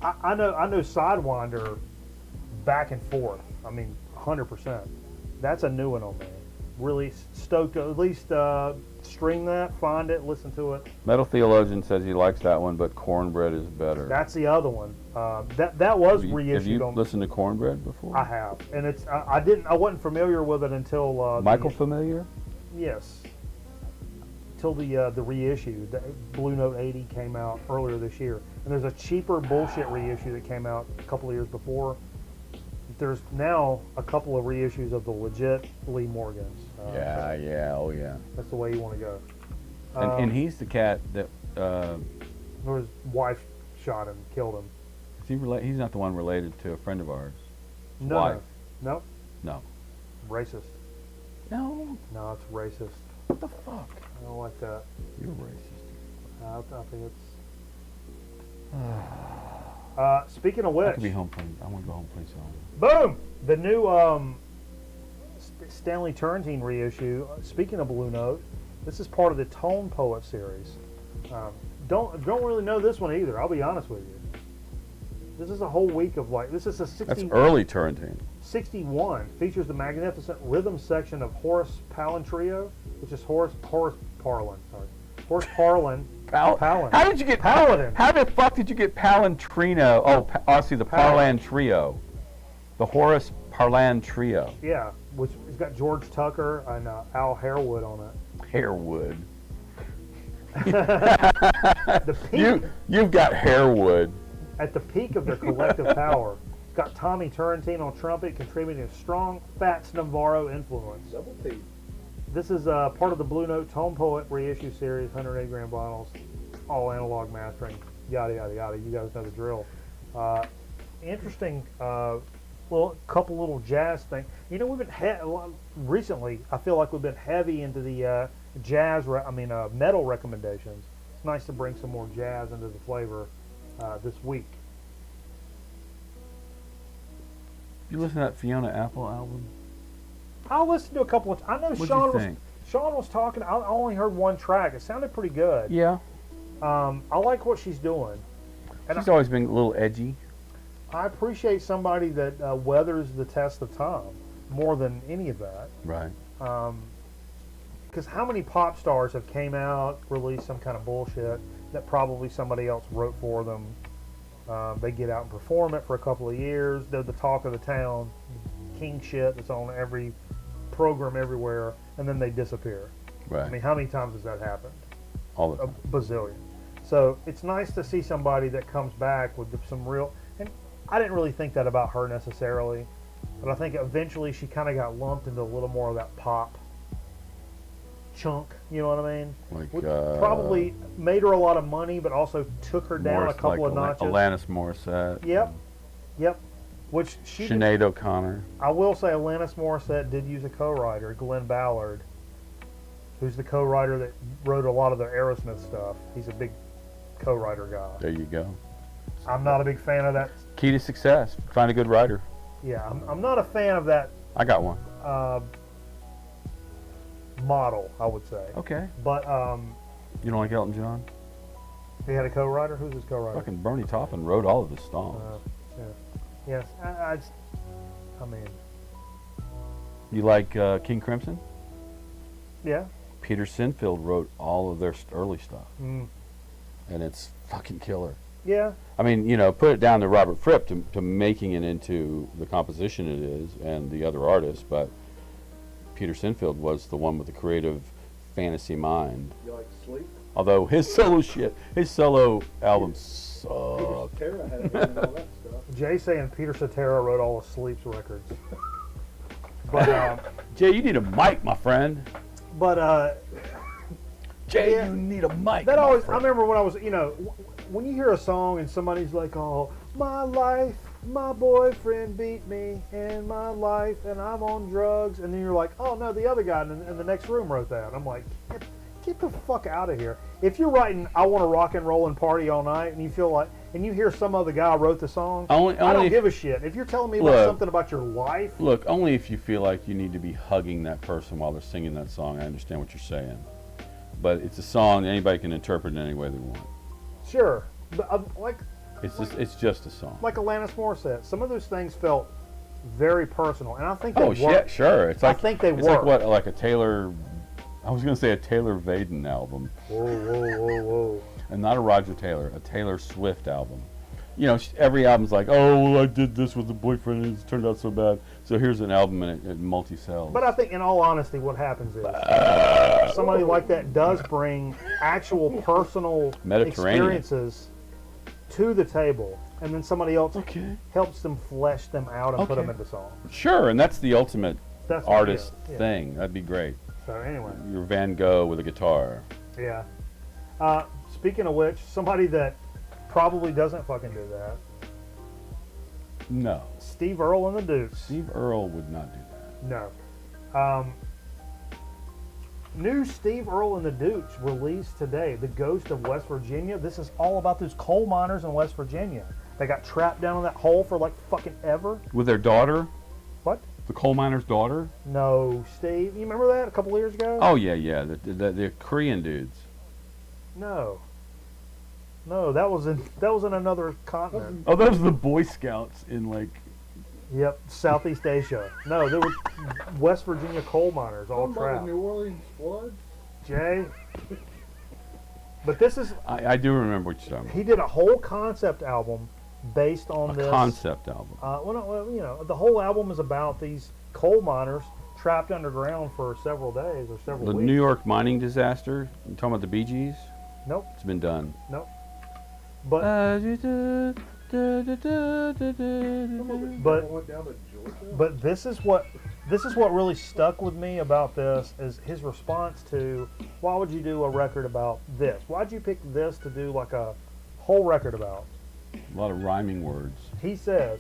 I know Sidewinder back and forth. I mean, 100%. That's a new one on me. Really stoked to at least stream that, find it, listen to it. Metal Theologian says he likes that one, but Cornbread is better. That's the other one. That was reissued Have you on. listened to Cornbread before? I have, and it's I wasn't familiar with it until Michael familiar? Yes. Till the reissue, the Blue Note 80 came out earlier this year, and there's a cheaper bullshit reissue that came out a couple of years before. There's now a couple of reissues of the legit Lee Morgans. Oh yeah. That's the way you want to go. And he's the cat that Or his wife shot him, killed him. is he he's not the one related to a friend of ours. No, Wife. no, No. racist. No. No, it's racist. What the fuck? I don't like that. You're racist. I think it's. Speaking of I which, could be home playing. I want to go home and play songs. boom! The new Stanley Turrentine reissue. Speaking of Blue Note, this is part of the Tone Poet series. Don't really know this one either. I'll be honest with you. This is a whole week of this is a 60. That's early Turrentine. 61 features the magnificent rhythm section of Horace Palin Trio, which is Horace Parlin. Sorry, Horace Parlin. Palin. How did you get Paladin? How the fuck did you get Palantrino? Oh, I see the Paladin. Parlan Trio, the Horace Parlan Trio. Yeah, which has got George Tucker and Al Harewood on it. Harewood. The peak, You've got Harewood. at the peak of their collective power, it's got Tommy Turrentine on trumpet, contributing a strong Fats Navarro influence. Double P. This is part of the Blue Note Tone Poet reissue series, 108 gram vinyls, all analog mastering, yada yada yada. You guys know the drill. Interesting, couple little jazz things. You know, we've been recently. I feel like we've been heavy into the metal recommendations. It's nice to bring some more jazz into the flavor this week. You listen to that Fiona Apple album? I listened to a couple of. I know What'd Sean you was think? Sean was talking. I only heard one track. It sounded pretty good. Yeah. I like what she's doing. And She's always been a little edgy. I appreciate somebody that weathers the test of time more than any of that. Right. Because how many pop stars have came out, released some kind of bullshit that probably somebody else wrote for them? They get out and perform it for a couple of years. They're the talk of the town, king shit that's on every program everywhere, and then they disappear. Right. I mean, how many times has that happened? All the A time. bazillion. So it's nice to see somebody that comes back with some real. And I didn't really think that about her necessarily, but I think eventually she kind of got lumped into a little more of that pop chunk. You know what I mean? Like Which probably made her a lot of money, but also took her down a couple of notches. Alanis Morissette. Yep. Yep. Which she did, Sinead O'Connor. I will say Alanis Morissette did use a co-writer, Glenn Ballard, who's the co-writer that wrote a lot of the Aerosmith stuff. He's a big co-writer guy. There you go. I'm not a big fan of that. Key to success: find a good writer. Yeah, I'm not a fan of that I got one. model, I would say. Okay. But You don't like Elton John? he had a co-writer. Who's his co-writer? Fucking Bernie Taupin wrote all of his songs. Yeah. Yes, I mean, You like King Crimson? yeah. Peter Sinfield wrote all of their early stuff, Mm, and it's fucking killer. yeah. I mean, put it down to Robert Fripp to making it into the composition it is and the other artists, but Peter Sinfield was the one with the creative fantasy mind. You like Sleep? Although his solo albums suck. Tara had it and all that stuff. Jay saying Peter Cetera wrote all of Sleep's records. But Jay, you need a mic, my friend. Jay, yeah, you need a mic. that my always. I friend. remember when I was, when you hear a song and somebody's like, "Oh, my life, my boyfriend beat me, and my life, and I'm on drugs," and then you're like, "Oh no, the other guy in the next room wrote that." I'm like, get the fuck out of here. If you're writing, "I want to rock and roll and party all night," and you feel like, and you hear some other guy wrote the song, I Only don't if- give a shit. If you're telling me about Look. something about your life, Look, only if you feel like you need to be hugging that person while they're singing that song. I understand what you're saying. But it's a song anybody can interpret in any way they want. sure. But, It's just a song. like Alanis Morissette, some of those things felt very personal, and I think they Oh work. shit, sure. It's like think they it's work. like what, like a Taylor. I was gonna say a Taylor Vaden album, Whoa, whoa, whoa, whoa. and not a Roger Taylor, a Taylor Swift album. Every album's like, oh, well, I did this with a boyfriend and it turned out so bad. So here's an album and it multi-sells. But I think, in all honesty, what happens is somebody like that does bring actual personal Mediterranean. experiences to the table, and then somebody else Okay. helps them flesh them out and put Okay. them into songs. Sure, and that's the ultimate That's what it artist is. Yeah. thing. That'd be great. So anyway, Your Van Gogh with a guitar. yeah. Speaking of which, somebody that probably doesn't fucking do that, No, Steve Earle and the Dukes. Steve Earle would not do that. No. New Steve Earle and the Dukes released today, The Ghost of West Virginia. This is all about those coal miners in West Virginia. They got trapped down in that hole for like fucking ever. With their daughter, What? the coal miner's daughter. No, Steve. You remember that a couple years ago? Oh yeah, the Korean dudes. No. No, that was in another continent. Oh, those are the Boy Scouts in like. Yep, Southeast Asia. No, there were West Virginia coal miners all Something about trapped. the New Orleans floods? Jay. But this is, I do remember what you're talking about. he did a whole concept album based on A this. concept album. The whole album is about these coal miners trapped underground for several days or several The weeks. New York mining disaster. You talking about the Bee Gees? Nope, It's been done. nope. But But- Went down to Georgia? but this is what really stuck with me about this is his response to, why would you do a record about this? Why'd you pick this to do like a whole record about? A lot of rhyming words. He says,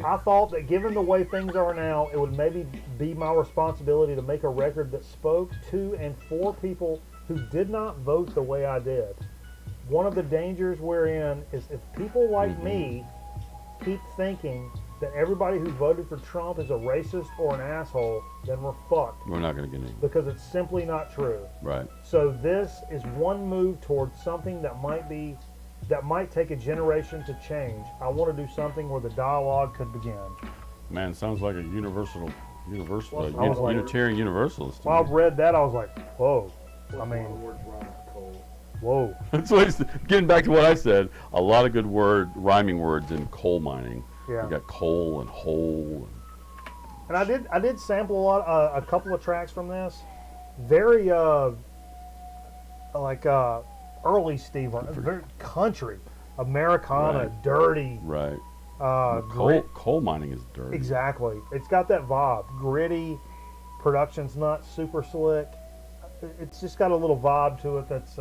I thought that given the way things are now, it would maybe be my responsibility to make a record that spoke to and for people who did not vote the way I did. One of the dangers we're in is if people like me keep thinking that everybody who voted for Trump is a racist or an asshole, then we're fucked, We're not going to get any. because it's simply not true. Right. So this is one move towards something that might take a generation to change. I want to do something where the dialogue could begin. Man, sounds like a universal, I was like- Unitarian Universalist. to When I me. read that, I was like, whoa. I A lot mean, of words rhyme with coal. whoa. That's what getting back to what I said. A lot of good rhyming words in coal mining. Yeah. You got coal and hole. And I did sample a couple of tracks from this. Very early Steve, very country, Americana, Right. dirty, Right. grit. Coal mining is dirty. Exactly. It's got that vibe. Gritty. Production's not super slick. It's just got a little vibe to it that's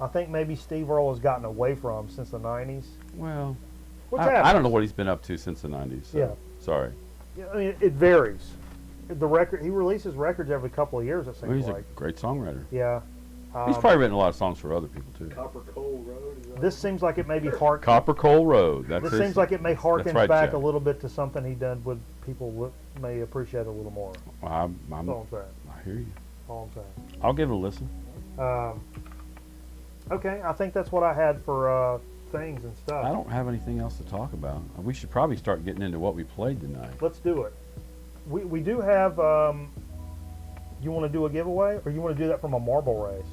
I think maybe Steve Earle has gotten away from since the 90s. Well, Which I don't happens. know what he's been up to since the 90s. So Yeah. Sorry. Yeah, I mean, it varies. The record, he releases records every couple of years, it Well, seems he's like. a great songwriter. Yeah. He's probably written a lot of songs for other people too. Copper Coal Road. Is that This seems like it may be hark. Copper Coal Road. That's This his, seems like it may harken that's right, back Jeff. a little bit to something he done with people may appreciate a little more. I'm, That's all I'm saying. I hear you. All I'm saying. I'll give it a listen. Okay, I think that's what I had for things and stuff. I don't have anything else to talk about. We should probably start getting into what we played tonight. Let's do it. We do have. You want to do a giveaway, or you want to do that from a marble race?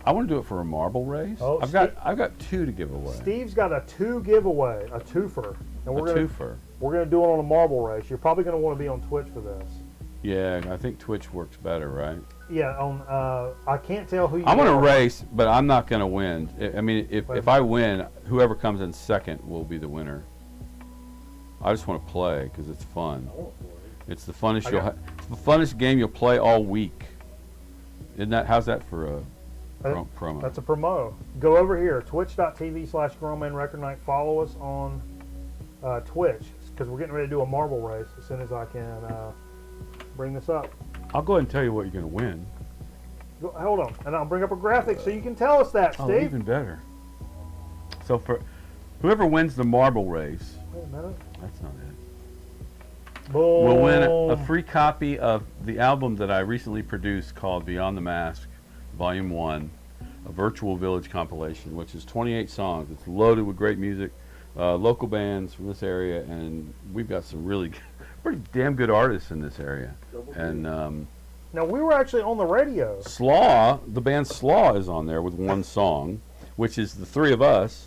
I want to do it for a marble race. Oh, I've got 2 to give away. Steve's got a 2 giveaway, a twofer, and A twofer. we're gonna do it on a marble race. You're probably gonna want to be on Twitch for this. Yeah, I think Twitch works better, right? Yeah, on I can't tell who you. I'm gonna are. race, but I'm not gonna win. I mean, Wait. if I win, whoever comes in second will be the winner. I just want to play because it's fun. It's the funnest it's the funnest game you'll play all week. Isn't that? How's that for a promo? That's a promo. Go over here, twitch.tv/GrownManRecordNight. Follow us on Twitch because we're getting ready to do a marble race as soon as I can bring this up. I'll go ahead and tell you what you're gonna win. Hold on, and I'll bring up a graphic so you can tell us that, Oh, Steve. even better. So for whoever wins the marble race, Wait a minute. that's not it. Boom. Will win a free copy of the album that I recently produced called Beyond the Mask, Volume 1, a virtual village compilation, which is 28 songs. It's loaded with great music, local bands from this area, and we've got some really pretty damn good artists in this area. And Now we were actually on the radio. Slaw, the band Slaw is on there with one song, which is the 3 of us.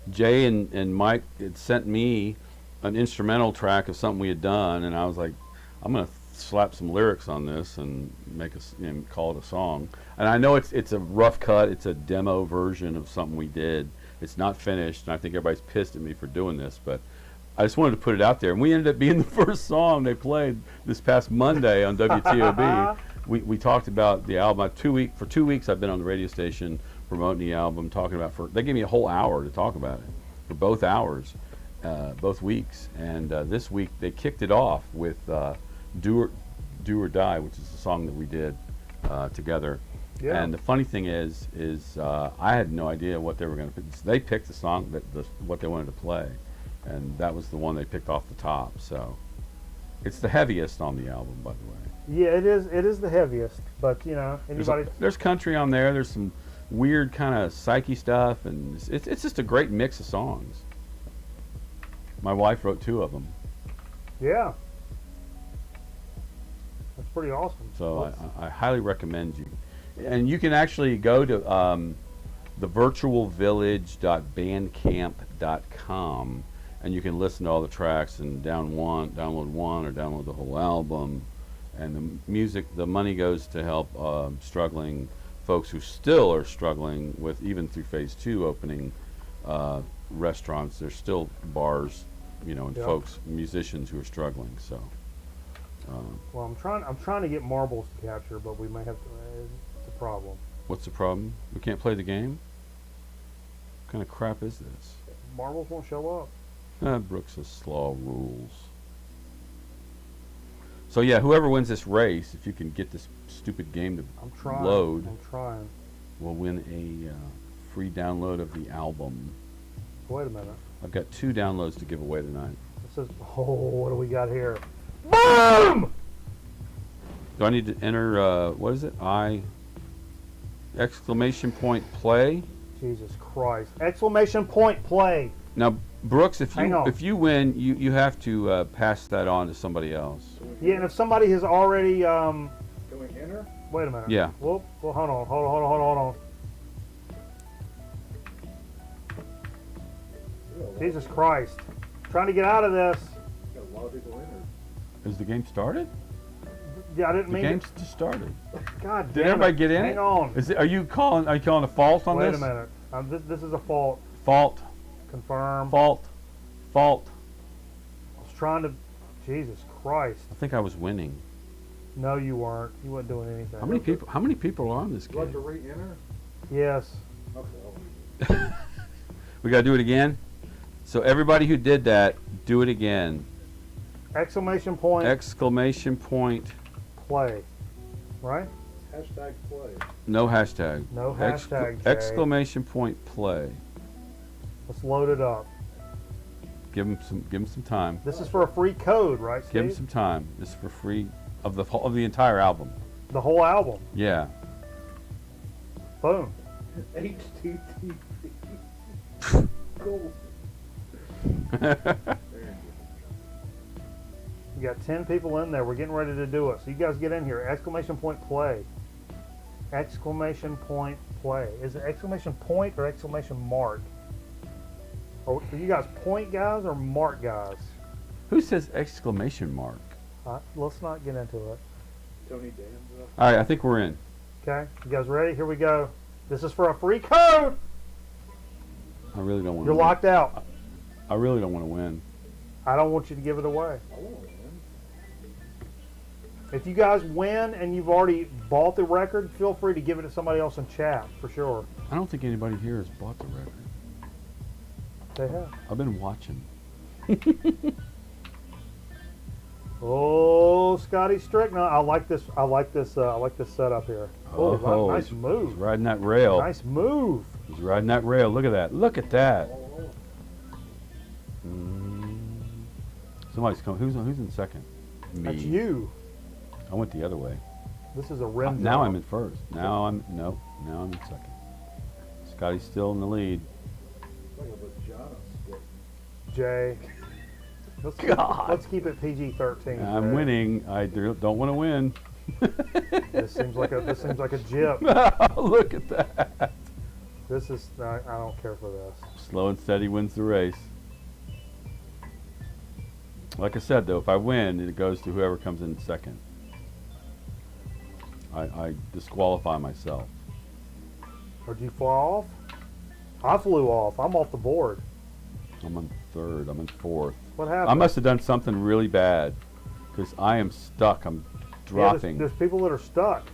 Jay and Mike had sent me an instrumental track of something we had done, and I was like, I'm gonna slap some lyrics on this and make us call it a song. And I know it's a rough cut, it's a demo version of something we did. It's not finished, and I think everybody's pissed at me for doing this, but I just wanted to put it out there. And we ended up being the first song they played this past Monday on WTOB. We talked about the album. For 2 weeks I've been on the radio station promoting the album, talking about they gave me a whole hour to talk about it for both hours. Both weeks, and this week they kicked it off with "Do or Die," which is the song that we did together. Yeah. And the funny thing is I had no idea what they were going to pick. They picked the song what they wanted to play, and that was the one they picked off the top. So it's the heaviest on the album, by the way. Yeah, it is. It is the heaviest, but anybody. There's country on there. There's some weird kind of psyche stuff, and it's just a great mix of songs. My wife wrote 2 of them. Yeah. That's pretty awesome. So I highly recommend you. And you can actually go to thevirtualvillage.bandcamp.com, and you can listen to all the tracks and download one or download the whole album. And the music, the money goes to help struggling folks who still are struggling with, even through phase 2 opening restaurants. There's still bars, and Yeah. folks, musicians who are struggling. So. Well, I'm trying to get marbles to capture, but we may have to. It's a problem. What's the problem? We can't play the game? What kind of crap is this? Marbles won't show up. Brooks' Slaw rules. So yeah, whoever wins this race, if you can get this stupid game to I'm trying. load, I'm trying. will win a free download of the album. Wait a minute. I've got 2 downloads to give away tonight. This is. Oh, what do we got here? Boom! Do I need to enter, what is it? Exclamation point play? Jesus Christ! Exclamation point play. Now, Brooks, if Hang on. you win, you have to pass that on to somebody else. Yeah, and if somebody has already. Can we enter? Wait a minute. Yeah. Well, hold on. Jesus Christ! Trying to get out of this. Got a lot of people entered. Is the game started? Yeah, I didn't The mean. game's just started. God Did damn everybody it. get in Hang it? on. Are you calling a fault on Wait this? a minute. This is a fault. Fault. Confirm. Fault. I was trying to. Jesus Christ! I think I was winning. No, you weren't. You weren't doing anything. How many people are on this Would you like to game? re-enter? Yes. Okay. We gotta do it again? So everybody who did that, do it again. Exclamation point. Exclamation point. Play. Right? Hashtag play. No hashtag. No hashtag, Jay. Exclamation point play. Let's load it up. Give them some time. This is for a free code, right, Steve? Give them some time. This is for free of the entire album. The whole album. Yeah. Boom. HTTP. Cool. We got 10 people in there. We're getting ready to do it. So you guys get in here. Exclamation point play. Exclamation point play. Is it exclamation point or exclamation mark? Are you guys point guys or mark guys? Who says exclamation mark? Let's not get into it. Tony Danza. All right, I think we're in. Okay, you guys ready? Here we go. This is for a free code. I really don't want to You're win. locked out. I really don't want to win. I don't want you to give it away. I want to win. If you guys win and you've already bought the record, feel free to give it to somebody else in chat, for sure. I don't think anybody here has bought the record. They have. I've been watching. Oh, Scotty Strickland. I like this setup here. Oh, nice He's move. riding that rail. Nice move. He's riding that rail. Look at that. Look at that. Somebody's coming. Who's in second? Me. That's you. I went the other way. This is a rim Now job. I'm in first. Now I'm in second. Scotty's still in the lead. Like a vagina stick. Jay. Let's keep it PG-13. I'm Jay. winning. I don't want to win. This seems like a jip. Look at that. This is I don't care for this. Slow and steady wins the race. Like I said, though, if I win, it goes to whoever comes in second. I disqualify myself. Or did you fall off? I flew off. I'm off the board. I'm on third. I'm in fourth. What happened? I must have done something really bad because I am stuck. I'm dropping. There's people that are stuck.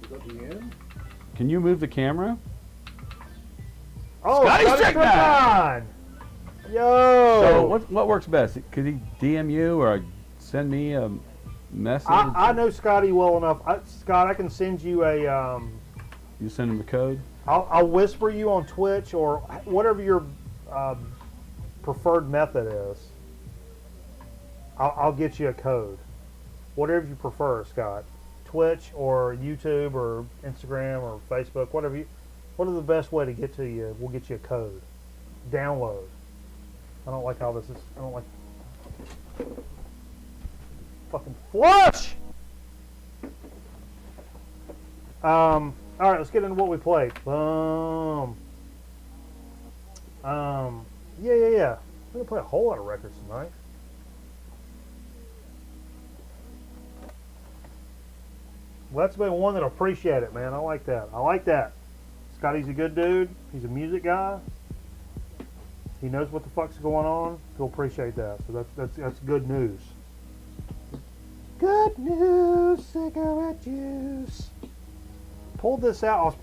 Is that the end? Can you move the camera? Oh, Scotty Scotty Strickland! Strickland! Yo! So what works best? Could he DM you or send me a message? I know Scotty well enough. Scott, I can send you a. You send him a code? I'll whisper you on Twitch or whatever your preferred method is. I'll get you a code. Whatever you prefer, Scott. Twitch or YouTube or Instagram or Facebook, whatever the best way to get to you, we'll get you a code. Download. I don't like how this is. I don't like. Fucking flush! Alright, let's get into what we played. Boom. Yeah. We're gonna play a whole lot of records tonight. Well, that's been one that appreciate it, man. I like that. Scotty's a good dude. He's a music guy. He knows what the fuck's going on. He'll appreciate that. So that's good news. Good news, cigarette juice. Pulled this out.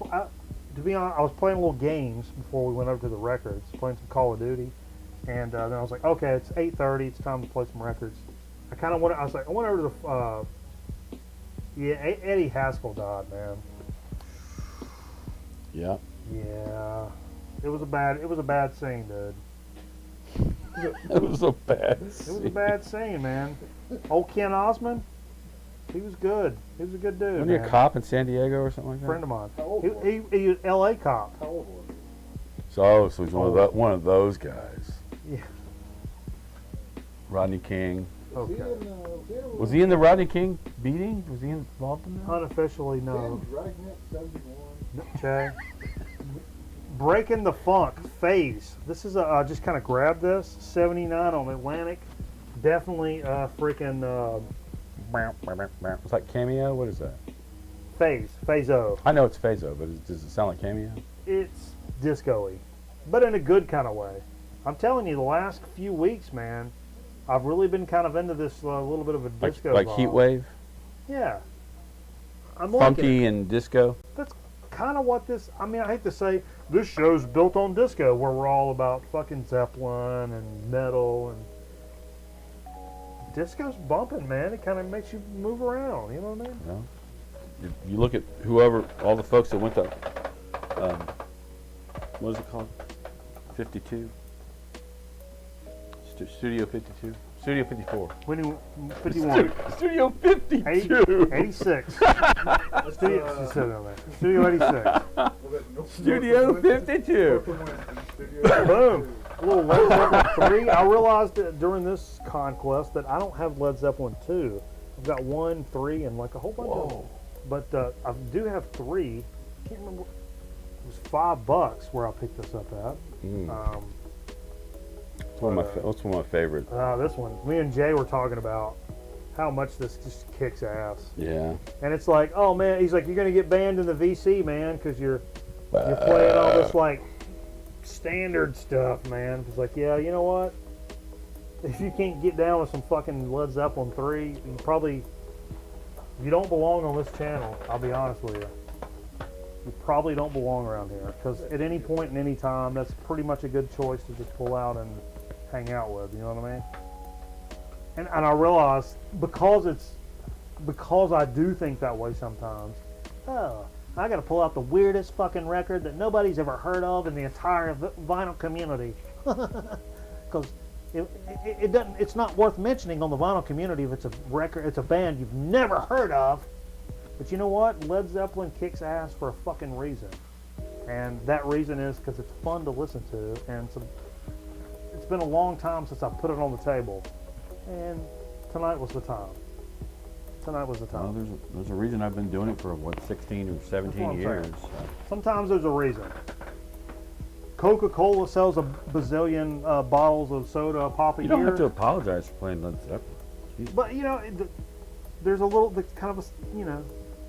To be honest, I was playing little games before we went over to the records, playing some Call of Duty, and then I was like, okay, it's 8:30. It's time to play some records. I went over to the. Eddie Haskell died, man. Yeah. Yeah, it was a bad scene, dude. It was a bad It was a bad scene, man. Old Ken Osmond, he was good. He was a good dude. Wasn't he a man. cop in San Diego or something like that? Friend of mine. How old was He was L.A. cop. How old was he? So he's one of those guys. Yeah. Rodney King. Okay. Was he in the Rodney King beating? Was he involved in that? Unofficially, no. Dragnet 71. Okay. Breaking the Funk phase. This is I just kind of grabbed this 79 on Atlantic. Definitely freaking It's like Cameo? What is that? Phaso. I know it's Phaso, but does it sound like Cameo? It's disco-y, but in a good kind of way. I'm telling you, the last few weeks, man, I've really been kind of into this little bit of a disco Like vibe. Heat Wave? Yeah. I'm liking it. Funky and disco? That's kind of what this. I mean, I hate to say this show's built on disco, where we're all about fucking Zeppelin and metal and disco's bumping, man. It kind of makes you move around. You know what I mean? Yeah. You look at whoever, all the folks that went to, what is it called? 52? Studio 52? Studio 54. 51. Studio 52. 86. Studio 86. Studio 52. Boom. A little Led Zeppelin 3. I realized that during this conquest that I don't have Led Zeppelin 2. I've got 1, 3, and like a whole bunch of them. But I do have 3. I can't remember. It was $5 where I picked this up at. What's one of my favorites? This one. Me and Jay were talking about how much this just kicks ass. Yeah. And it's like, oh man, he's like, you're gonna get banned in the VC, man, because you're playing all this like standard stuff, man. It's like, yeah, you know what? If you can't get down with some fucking Led Zeppelin 3, you don't belong on this channel. I'll be honest with you. You probably don't belong around here, because at any point in any time, that's pretty much a good choice to just pull out and hang out with. You know what I mean? And I realize because I do think that way sometimes. Oh, I got to pull out the weirdest fucking record that nobody's ever heard of in the entire vinyl community, because it doesn't. It's not worth mentioning on the vinyl community if it's a record, it's a band you've never heard of. But you know what? Led Zeppelin kicks ass for a fucking reason. And that reason is because it's fun to listen to. And it's been a long time since I put it on the table. And tonight was the time. Tonight was the time. Well, there's a reason I've been doing it for, 16 or 17 years. Sometimes there's a reason. Coca-Cola sells a bazillion bottles of soda a pop a year. You don't have to apologize for playing Led Zeppelin. Jeez. But, you know, there's a little, kind of a, you know,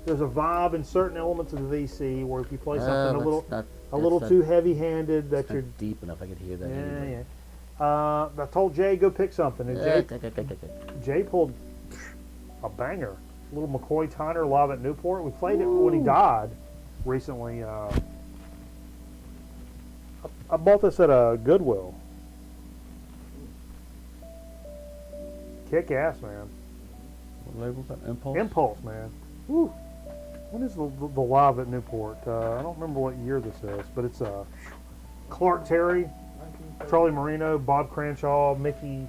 there's a vibe in certain elements of the VC where if you play something a little too heavy-handed, that you're deep enough. I could hear that. Yeah. I told Jay go pick something, and Jay pulled a banger, a little McCoy Tyner live at Newport. We played it when he died recently. I bought this at a Goodwill. Kick ass, man. What label's that? Impulse? Impulse, man. Woo. When is the live at Newport? I don't remember what year this is, but it's Clark Terry, Charlie Marino, Bob Cranshaw, Mickey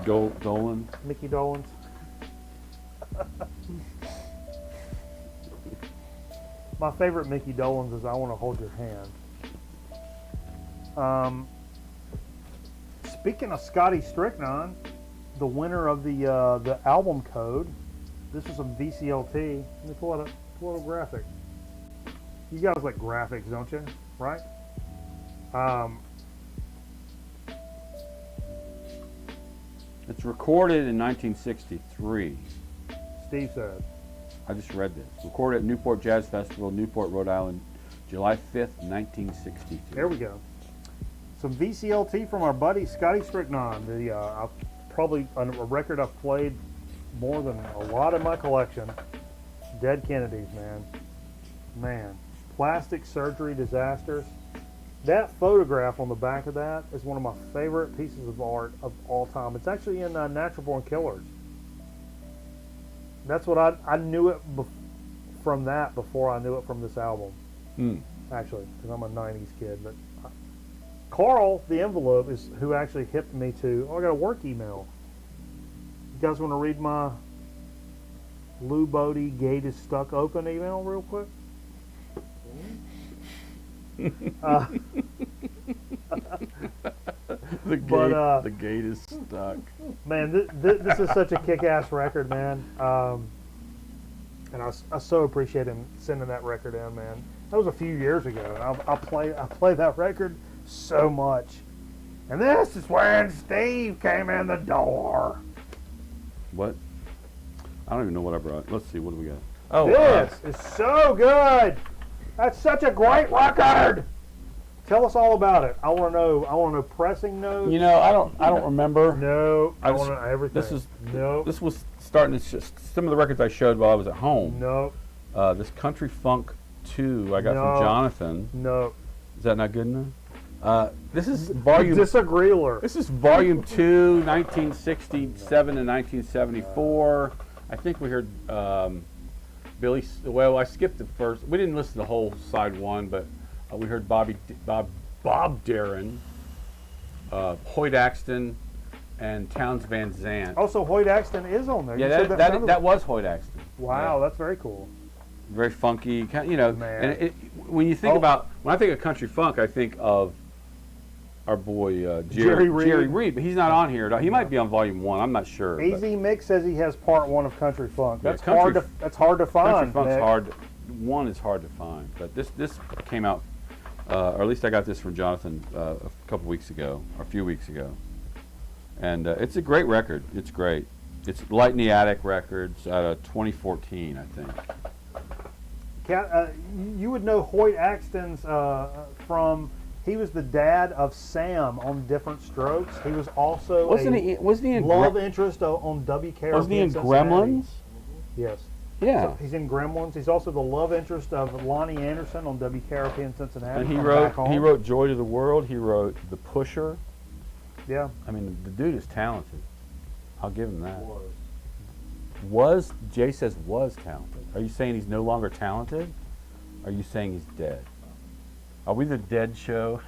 Dolan. Mickey Dolans. My favorite Mickey Dolans is I Want to Hold Your Hand. Speaking of Scotty Stricknon, the winner of the album code, this is some VCLT. Let me pull out a graphic. You guys like graphics, don't you? Right? It's recorded in 1963. Steve said. I just read this. Recorded at Newport Jazz Festival, Newport, Rhode Island, July 5th, 1963. There we go. Some VCLT from our buddy Scotty Stricknon. Probably a record I've played more than a lot in my collection. Dead Kennedys, man. Plastic surgery disasters. That photograph on the back of that is one of my favorite pieces of art of all time. It's actually in Natural Born Killers. That's what I knew it from that before I knew it from this album. Actually, because I'm a 90s kid. But Carl, the envelope, is who actually hipped me to, I got a work email. You guys want to read my Lou Bodie gate is stuck open email real quick? The gate is stuck. Man, this is such a kick-ass record, man. And I so appreciate him sending that record in, man. That was a few years ago. And I play that record so much. And this is when Steve came in the door. What? I don't even know what I brought. Let's see, what do we got? Oh, this is so good. That's such a great record. Tell us all about it. I want to know. I want to know pressing notes. You know, I don't remember. No, I want to know everything. This was starting to some of the records I showed while I was at home. No. This country funk 2 I got No. from Jonathan. No. Is that not good enough? This is volume. Disagreeler. This is volume 2, 1967 to 1974. I think we heard Billy. Well, I skipped the first. We didn't listen to the whole side 1, but we heard Bob Darren, Hoyt Axton, and Townes Van Zandt. Also, Hoyt Axton is on there. Yeah, You said that was Hoyt Axton. Wow, Yeah. that's very cool. Very funky, Man. And when you think about, when I think of country funk, I think of our boy Jerry Reed. Jerry Reed, but he's not on here. He might be on volume 1. I'm not sure. but Easy Mick says he has part 1 of Country Funk. Yeah, That's country- hard to find. Country funk's Mick. hard. 1 is hard to find, but this came out, or at least I got this from Jonathan a couple weeks ago, or a few weeks ago, and it's a great record. It's great. It's Light in the Attic Records out of 2014, I think. You would know Hoyt Axton's from. He was the dad of Sam on Different Strokes. He was also Wasn't he in love interest on WKRP. Wasn't he in Cincinnati. Gremlins? Yes. Yeah. So he's in Gremlins. He's also the love interest of Lonnie Anderson on WKRP in Cincinnati. And he on wrote Back Home. Joy to the World. He wrote The Pusher. Yeah. I mean, the dude is talented. I'll give him that. Was. Jay says was talented. Are you saying he's no longer talented? Are you saying he's dead? Are we the Dead Show?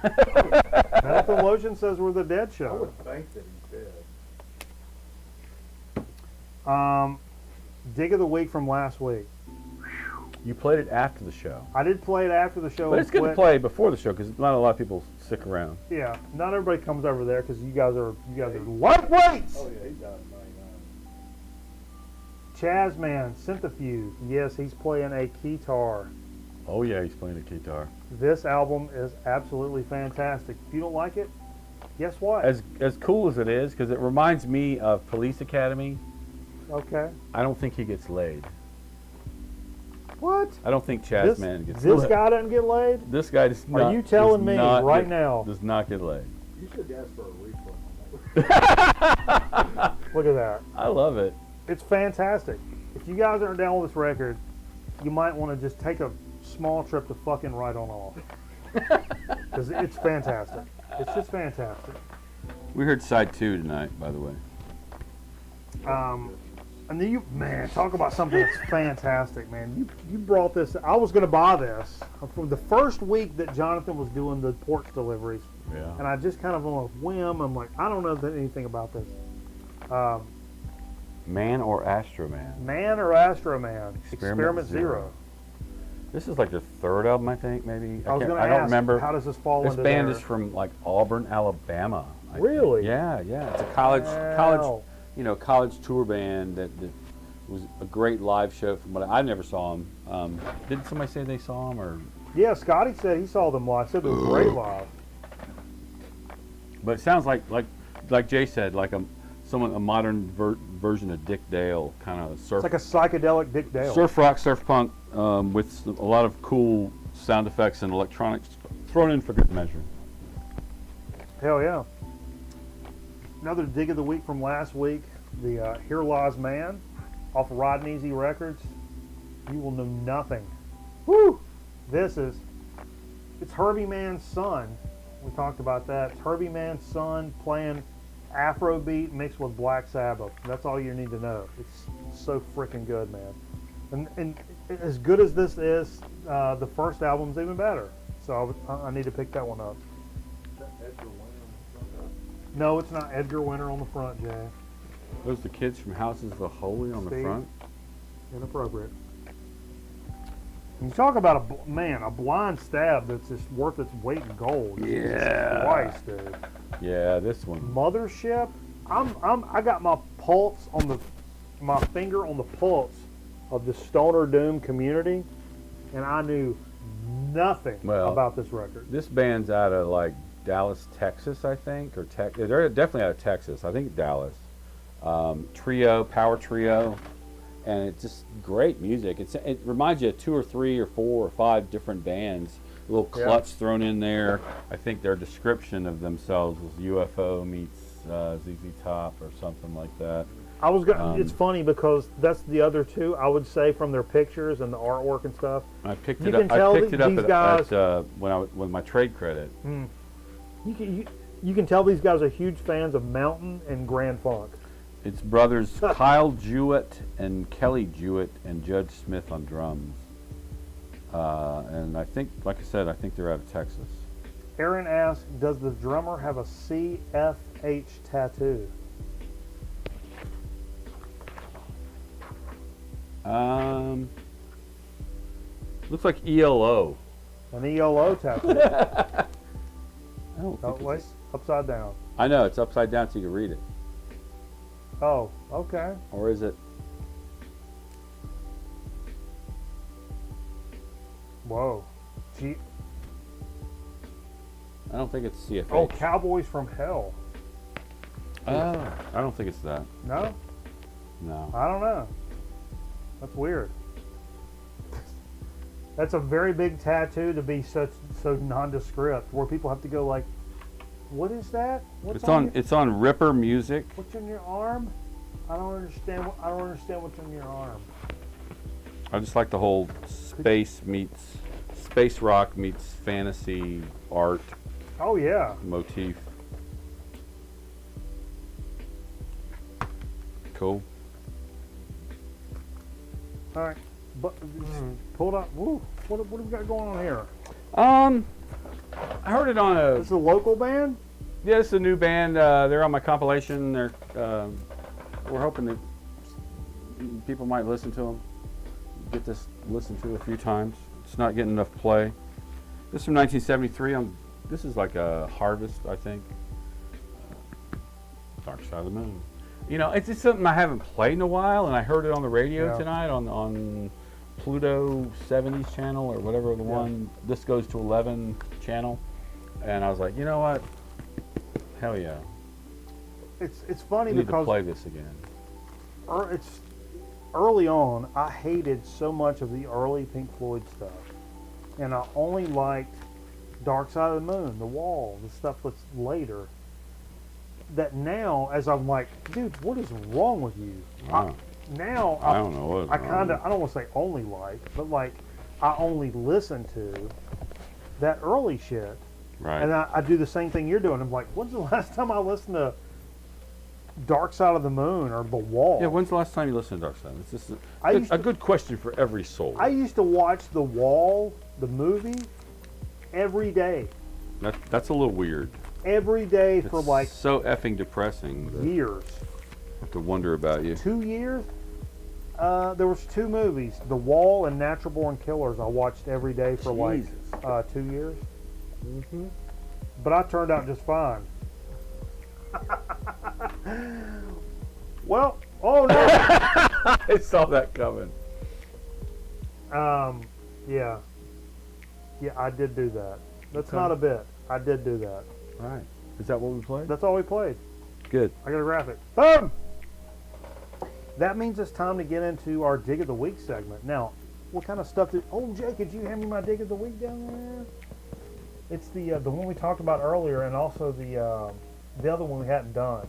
Jonathan Lotion says we're the Dead I Show. would think that he's dead. Dig of the week from last week. You played it after the show. I did play it after the show. But and it's good to quit. play before the show because not a lot of people stick around. Yeah, not everybody comes over there because you guys are lightweights. Oh yeah, he died in '99. Chazman, Synthefuge. Yes, he's playing a guitar. Oh yeah, he's playing the guitar. This album is absolutely fantastic. If you don't like it, guess what? As cool as it is, because it reminds me of Police Academy. Okay. I don't think he gets laid. What? I don't think This, Chazman gets this laid. guy doesn't get laid? This guy does not. you telling does me not right get- now? Does not get laid. You should ask for a refund on that. Look at that. I love it. It's fantastic. If you guys aren't down with this record, you might want to just take a small trip to fucking Right On Off. Because it's fantastic. It's just fantastic. We heard side 2 tonight, by the way. And then man, talk about something that's fantastic, man. You brought this. I was going to buy this from the first week that Jonathan was doing the porch deliveries, and Yeah. I just kind of on a whim, I'm like, I don't know anything about this. Man or Astro Man? Man or Astro Man? Experiment Zero. This is like their 3rd album, I think, maybe. I was going to I ask, don't remember. how does this fall This into band there? is from like Auburn, Alabama. I think. Really? Yeah, yeah. It's a college, Wow. college tour band that was a great live show. From what I never saw them. Didn't somebody say they saw them or? Yeah, Scotty said he saw them live. Said they were great live. But it sounds like Jay said, like a modern version of Dick Dale, kind of surf. It's like a psychedelic Dick Dale. Surf rock, surf punk, with a lot of cool sound effects and electronics thrown in for good measure. Hell yeah. Another dig of the week from last week. The Here Lies Man off of Rod and Easy Records. You will know nothing. Woo! It's Herbie Mann's son. We talked about that. It's Herbie Mann's son playing Afrobeat mixed with Black Sabbath. That's all you need to know. It's so freaking good, man. And as good as this is, the first album's even better. So I need to pick that one up. Is that Edgar Winter on the front of it? No, it's not Edgar Winter on the front, Jay. Those the kids from Houses of the Holy on the Steve. front. Inappropriate. You talk about a blind stab that's just worth its weight in gold. Jesus Yeah. Christ, dude. Yeah, this one. Mothership. I got my pulse on my finger on the pulse of the Stoner Doom community, and I knew nothing Well, about this record. This band's out of like Dallas, Texas, I think, or they're definitely out of Texas. I think Dallas. Power trio, and it's just great music. It reminds you of 2 or 3 or 4 or 5 different bands. A little clutch thrown in there. I think their description of themselves was UFO meets ZZ Top or something like that. I was going. It's funny because that's the other two. I would say from their pictures and the artwork and stuff. I picked You it can up. tell I picked it up these at, guys- with my trade credit. You can tell these guys are huge fans of Mountain and Grand Funk. It's brothers Kyle Jewett and Kelly Jewett and Judge Smith on drums. And I think, like I said, I think they're out of Texas. Aaron asks, does the drummer have a CFH tattoo? Looks like ELO. An ELO tattoo. I don't Oh, think wait, it's- upside down. I know, it's upside down so you can read it. Oh, okay. Or is it? Whoa. Gee. I don't think it's CFH. Oh, Cowboys from Hell. I don't think it's that. No? No. I don't know. That's weird. That's a very big tattoo to be so nondescript, where people have to go like, "What is that? What's It's on Ripper Music. What's on your arm? I don't understand. I don't understand what's on your arm." I just like the whole space rock meets fantasy art Oh yeah. motif. Cool. All right. But pull it up. Woo. What have we got going on here? I heard it on This is a local band. Yeah, it's a new band. They're on my compilation. We're hoping that people might listen to them. Get this listened to a few times. It's not getting enough play. This is from 1973. This is like a Harvest, I think. Dark Side of the Moon. You know, it's just something I haven't played in a while, and I heard it on the radio tonight on Pluto 70s channel or whatever the one. This goes to 11 channel, and I was like, you know what? Hell yeah! It's funny I need to because play this again. it's early on. I hated so much of the early Pink Floyd stuff, and I only liked Dark Side of the Moon, The Wall, the stuff that's later. That now, as I'm like, dude, what is wrong with you? Wow. Now I don't know what. I kind of, I don't want to say only like, but like, I only listen to that early shit. Right. And I do the same thing you're doing. I'm like, when's the last time I listened to Dark Side of the Moon or The Wall? Yeah, when's the last time you listened to Dark Side? It's just I used a to- good question for every soul. I used to watch The Wall, the movie, every day. That's a little weird. Every day for It's like so effing depressing that years. I have to wonder about you. 2 years? There was 2 movies, The Wall and Natural Born Killers. I watched every day for Jesus. like 2 years. But I turned out just fine. Well, oh no. I saw that coming. Yeah, I did do that. That's not a bit. I did do that. Right. Is that what we played? That's all we played. Good. I got a graphic. Boom! That means it's time to get into our Dig of the Week segment. Now, what kind of stuff did... Oh, Jay, could you hand me my Dig of the Week down there? It's the one we talked about earlier, and also the other one we hadn't done.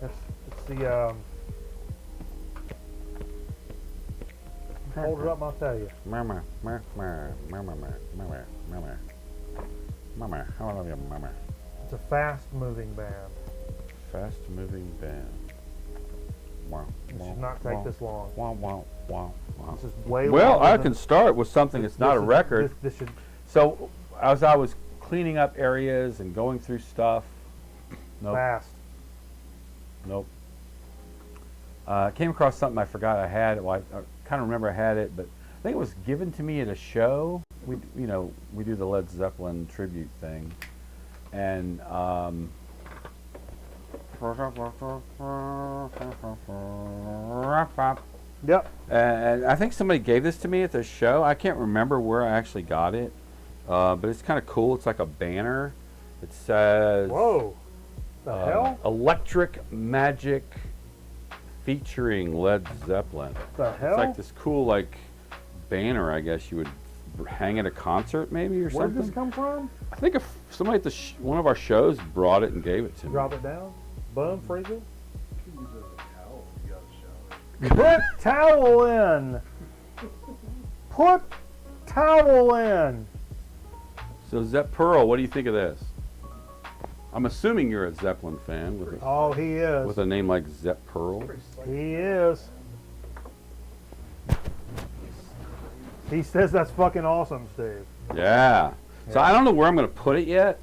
It's the... Hold it up and I'll tell you. Mama, mama, mama, mama, mama, mama, mama. How love you, mama. It's a fast-moving band. Fast moving band. Wow. It should not take this long. Wow, wow, wow, wow. This is way Well, longer I than- can start with something that's not a is- record. This should... So, as I was cleaning up areas and going through stuff, nope, Fast. nope. Came across something I forgot I had. Well, I kind of remember I had it, but I think it was given to me at a show. We do the Led Zeppelin tribute thing, and Yep. and I think somebody gave this to me at the show. I can't remember where I actually got it, but it's kind of cool. It's like a banner. It says, Whoa. The hell? Electric Magic featuring Led Zeppelin. The hell? It's like this cool banner, I guess you would hang at a concert maybe or Where did something. this come from? I think if somebody at the one of our shows brought it and gave it to me. Drop it down. Boom, freeze it. You can use it as a towel when you got a shower. Put towel in. Put towel in. So Zepp Pearl, what do you think of this? I'm assuming you're a Zeppelin fan with Oh, he is. a name like Zepp Pearl. He is. He says that's fucking awesome, Steve. Yeah. So I don't know where I'm going to put it yet.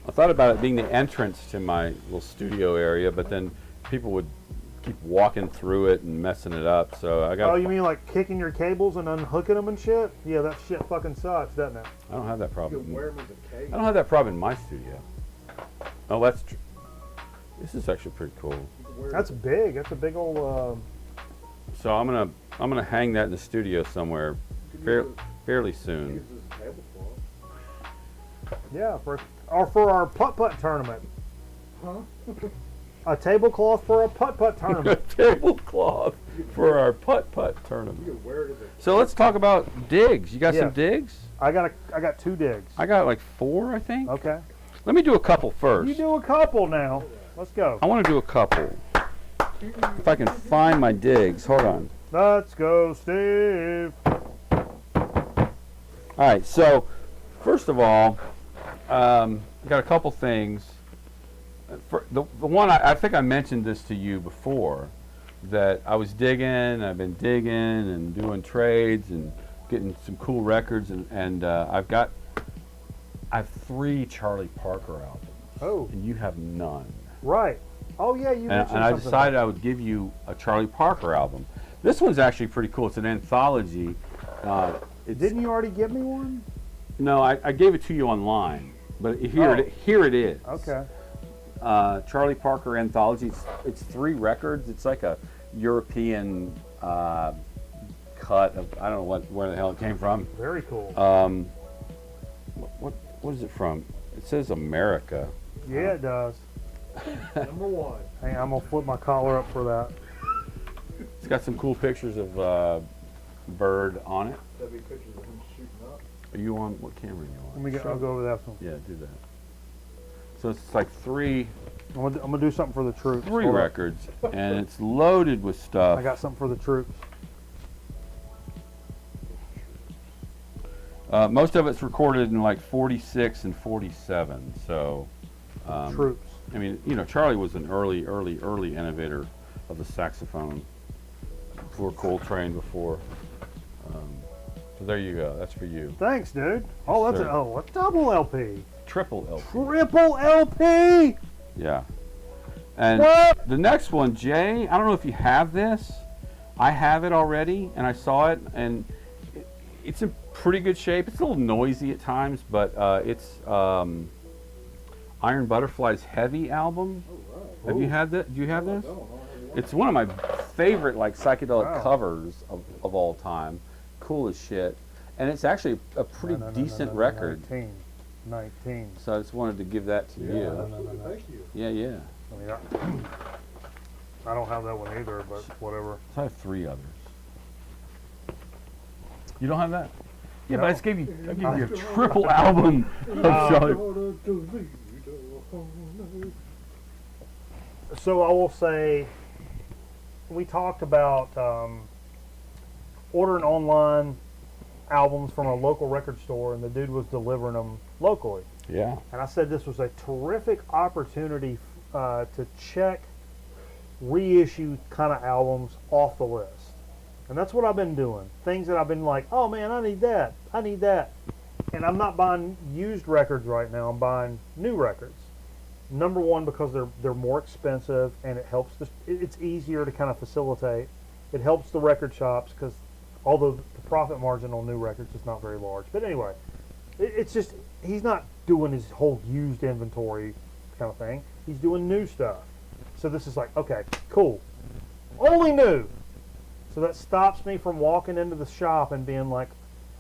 I thought about it being the entrance to my little studio area, but then people would keep walking through it and messing it up. So I got. Oh, you mean like kicking your cables and unhooking them and shit? Yeah, that shit fucking sucks, doesn't it? I don't have that You problem. can wear them as a cape. I don't have that problem in my studio. Oh, that's true. This is actually pretty cool. You can wear That's it big. That's a big old. So I'm gonna hang that in the studio somewhere you can fair, use fairly it- you soon. can use it as a tablecloth. Yeah, for our putt-putt tournament. Huh? A tablecloth for a putt-putt tournament. Tablecloth for our putt-putt You tournament. can wear it as a So let's talk about digs. You got Yeah. some digs? I got 2 digs. I got like 4, I think. Okay. Let me do a couple first. You do a couple now. Let's go. I want to do a couple. If I can find my digs. Hold on. Let's go, Steve. All right. So, first of all, I got a couple things. For the one I think I mentioned this to you before, that I was digging. I've been digging and doing trades and getting some cool records, and I have 3 Charlie Parker albums, Oh, and you have none. right. Oh yeah, you And, mentioned and I something. decided I would give you a Charlie Parker album. This one's actually pretty cool. It's an anthology. Didn't you already give me one? No, I gave it to you online, but here Oh. here it is. Okay. Charlie Parker anthology. It's 3 records. It's like a European cut of, I don't know where the hell it came from. Very cool. What is it from? It says America. Yeah, it does. number 1. Hey, I'm gonna flip my collar up for that. It's got some cool pictures of Bird on it. That'd be pictures of him shooting up. Are you on? What camera are you on? Let me go. I'll go over that one. Yeah, do that. So it's like 3 I'm gonna do something for the troops. 3 Hold on. records, and it's loaded with stuff. I got something for the troops. Most of it's recorded in like 46 and 47. So, Troops. I mean, you know, Charlie was an early innovator of the saxophone. Before Coltrane, before. So there you go. That's for you. Thanks, dude. Oh, that's sir. a double LP. Triple LP. Triple LP. Yeah. And What? the next one, Jay, I don't know if you have this. I have it already, and I saw it, and it's in pretty good shape. It's a little noisy at times, but it's Iron Butterfly's Heavy album. Oh, right. Have you had that? Do you have I this? don't know. It's one of my favorite like psychedelic Wow. covers of all time. Cool as shit, and it's actually a pretty No, decent record. 19. So I just wanted to give that to Yeah, you. absolutely. Thank you. Yeah, yeah. I mean, I don't have that one either, but whatever. So I have 3 others. You don't have that? Yeah, No. but I just gave you a triple album of Charlie. So I will say, we talked about ordering online albums from a local record store, and the dude was delivering them locally. Yeah. And I said this was a terrific opportunity to check reissue kind of albums off the list. And that's what I've been doing. Things that I've been like, oh man, I need that. I need that. And I'm not buying used records right now. I'm buying new records. Number one, because they're more expensive, and it helps. It's easier to kind of facilitate. It helps the record shops because although the profit margin on new records is not very large. But anyway, it's just he's not doing his whole used inventory kind of thing. He's doing new stuff. So this is like, okay, cool. Only new. So that stops me from walking into the shop and being like,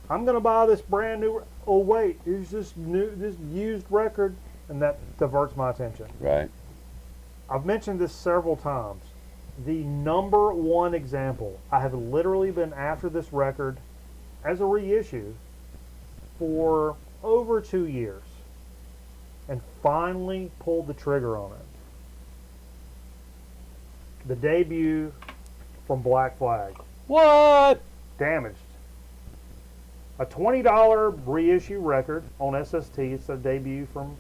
I'm going to buy this brand new. Oh wait, here's this used record, and that diverts my attention. Right. I've mentioned this several times. The number one example, I have literally been after this record as a reissue for over 2 years and finally pulled the trigger on it. The debut from Black Flag. What? Damaged. A $20 reissue record on SST. It's a debut from.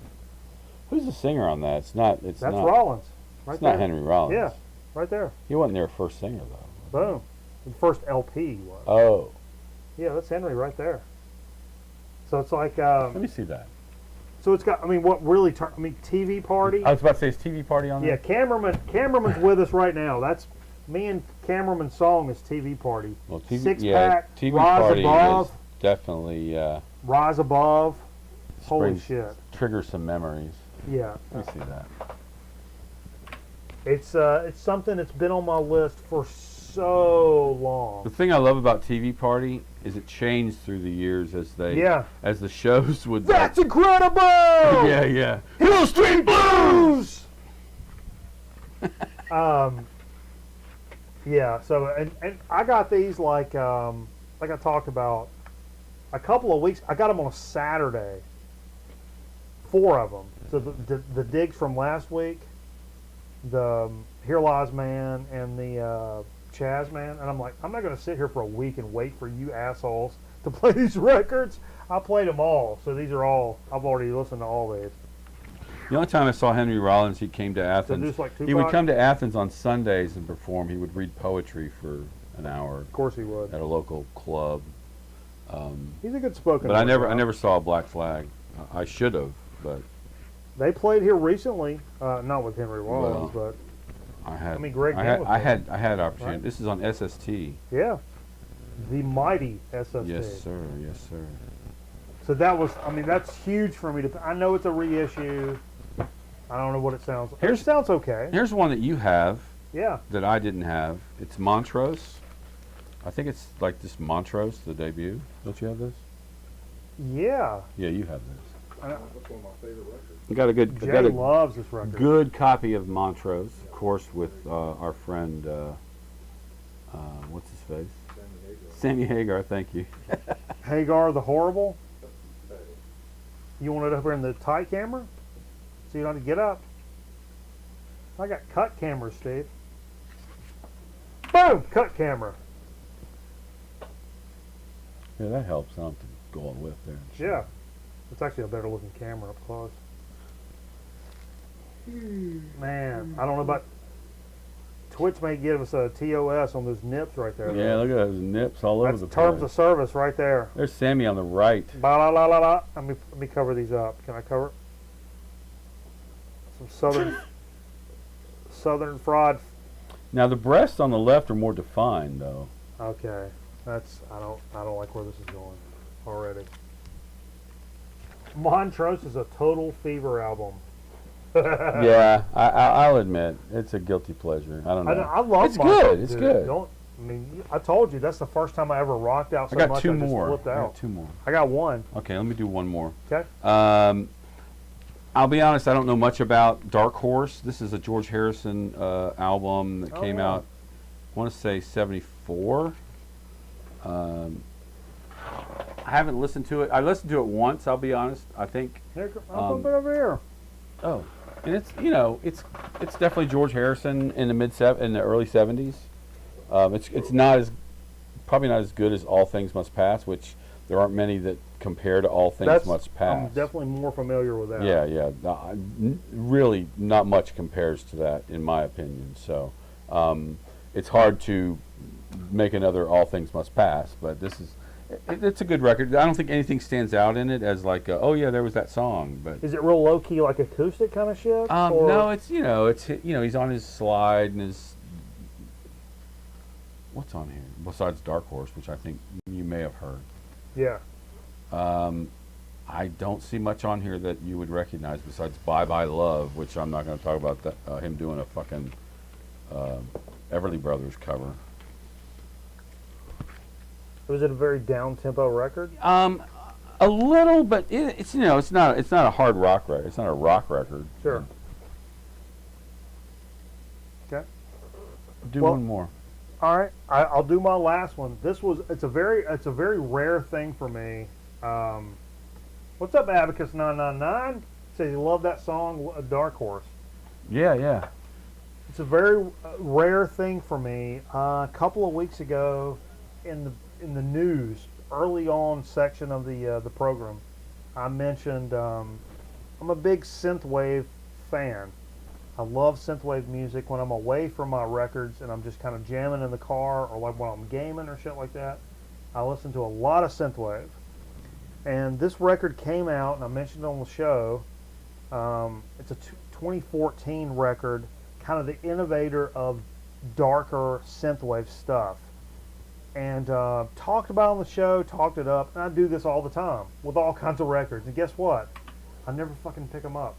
Who's the singer on that? It's not. It's That's not. Rollins. Right It's there. not Henry Rollins. Yeah, right there. He wasn't their first singer though. Boom. The first LP was. Oh. Yeah, that's Henry right there. So it's like. Let me see that. So it's got. I mean, what really? TV Party. I was about to say, is TV Party on there? Yeah, cameraman's with us right now. That's me and cameraman's song is TV Party. Well, TV, Six yeah, pack, TV Rise Party Above. is definitely Rise Above. Holy springs- shit. triggers some memories. Yeah. Let me see that. It's something that's been on my list for so The long. thing I love about TV Party is it changed through the years as they Yeah. as the shows would. That's incredible! yeah, yeah. Hill Street Blues! Yeah, so, and I got these like I talked about a couple of weeks. I got them on a Saturday. 4 of them. So the digs from last week, the Here Lies Man, and the Chaz Man. And I'm like, I'm not going to sit here for a week and wait for you assholes to play these records. I played them all. So these are all, I've already listened to all these. The only time I saw Henry Rollins, he came to Athens. just like He would Tupac? come to Athens on Sundays and perform. He would read poetry for an hour Of course he would. at a local club. He's a good spoken But I word guy. never saw a Black Flag. I should have, but They played here recently, not with Henry Rollins, Well, I had. I mean, Greg I Ginn had. was I had opportunity. right? This is on SST. but yeah, the mighty SST. Yes, sir. Yes, sir. So that was, I mean, that's huge for me to. I know it's a reissue. I don't know what it sounds like. It Here's- sounds okay. Here's one that you have Yeah. that I didn't have. It's Montrose. I think it's like this Montrose, the debut. Don't you have this? Yeah. Yeah, you have this. That's one of my favorite records. I got a good. I Jay got a loves this record. good copy of Montrose, of course, with our friend. What's his face? Sammy Hagar. Thank you. Hagar the Horrible. You want it up here in the tight camera? So you don't have to get up. I got cut cameras, Steve. Boom! Cut camera. Yeah, that helps. I don't have to go all the way up there. Yeah. It's actually a better looking camera up close. Man, I don't know about. Twitch may give us a TOS on those nips right there. Yeah, look at those nips all over That's the terms place. of service right there. There's Sammy on the right. Ba la la la la. Let me cover these up. Can I cover it? Some southern fried. Now the breasts on the left are more defined, though. Okay, that's I don't like where this is going already. Montrose is a total fever album. Yeah, I'll admit it's a guilty pleasure. I don't know. I love It's Montrose, good. It's dude. good. Don't, I mean, I told you that's the first time I ever rocked out so I got much two I just more. flipped I out. got two more. I got one. Okay, let me do one more. Okay. I'll be honest, I don't know much about Dark Horse. This is a George Harrison album that came yeah. out, I want to say 74. I haven't listened to it. I listened to it once, I'll be honest. I think, Here, I'll put it over here. oh, and it's, it's definitely George Harrison in the early 70s. It's not as, probably not as good as All Things Must Pass, which there aren't many that compare to All Things Must Pass. I'm definitely more familiar with that. Yeah. Really, not much compares to that, in my opinion. So, it's hard to make another All Things Must Pass, but this is, it's a good record. I don't think anything stands out in it as like, oh yeah, there was that song. But Is it real low key, like acoustic kind of shit? Or- no, it's he's on his slide and his. What's on here besides Dark Horse, which I think you may have heard. Yeah. I don't see much on here that you would recognize besides Bye Bye Love, which I'm not going to talk about that, him doing a fucking Everly Brothers cover. Was it a very down tempo record? A little, but it's it's not a hard rock record. It's not a rock record. Sure. Okay. Do Well- one more. All right, I'll do my last one. It's a very rare thing for me. What's up, Abacus 999? Says you love that song, Dark Horse. Yeah, yeah. It's a very rare thing for me. A couple of weeks ago, in the news, early on section of the program, I mentioned I'm a big synthwave fan. I love synthwave music. When I'm away from my records and I'm just kind of jamming in the car, or like while I'm gaming or shit like that, I listen to a lot of synthwave. And this record came out, and I mentioned it on the show. It's a 2014 record, kind of the innovator of darker synthwave stuff. And talked about it on the show, talked it up, and I do this all the time with all kinds of records. And guess what? I never fucking pick them up.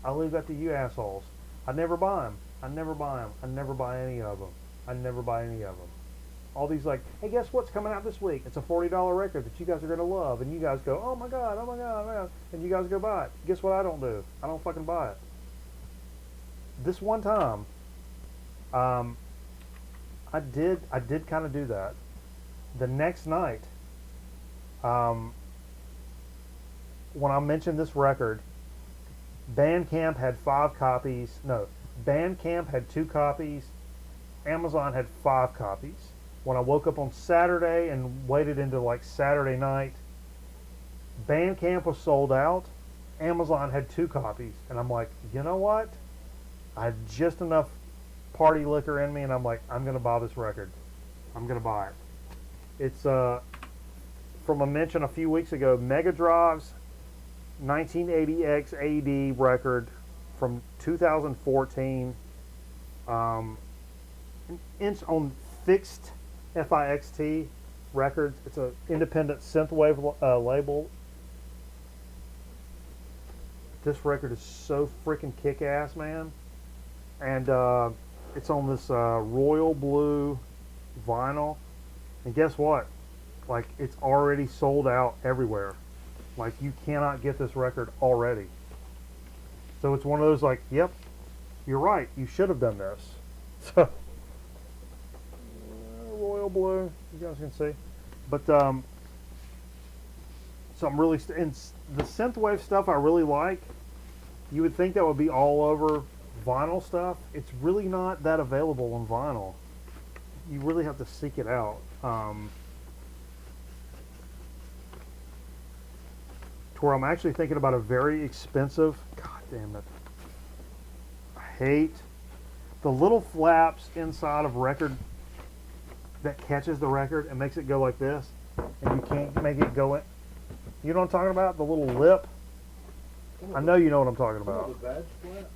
I leave that to you assholes. I never buy them. I never buy them. I never buy any of them. I never buy any of them. All these like, hey, guess what's coming out this week? It's a $40 record that you guys are going to love. And you guys go, oh my God, oh my God, oh my God. And you guys go buy it. Guess what I don't do? I don't fucking buy it. This one time, I did kind of do that. The next night, when I mentioned this record, Bandcamp had 5 copies. No, Bandcamp had 2 copies. Amazon had 5 copies. When I woke up on Saturday and waited into like Saturday night, Bandcamp was sold out. Amazon had 2 copies. And I'm like, you know what? I had just enough party liquor in me, and I'm like, I'm going to buy this record. I'm going to buy it. It's from a mention a few weeks ago, Mega Drive's 1980X AD record from 2014. Inch on Fixed FIXT Records. It's an independent synthwave label. This record is so freaking kick-ass, man. And it's on this royal blue vinyl. And guess what? Like, it's already sold out everywhere. Like, you cannot get this record already. So it's one of those like, yep, you're right. You should have done this. So, royal blue, you guys can see. But, so I'm really, and the synthwave stuff I really like. You would think that would be all over vinyl stuff. It's really not that available on vinyl. You really have to seek it out. To where I'm actually thinking about a very expensive, god damn it, I hate the little flaps inside of record that catches the record and makes it go like this, and you can't make it go in. You know what I'm talking about? The little lip. I know you know what I'm talking about. The badge flap?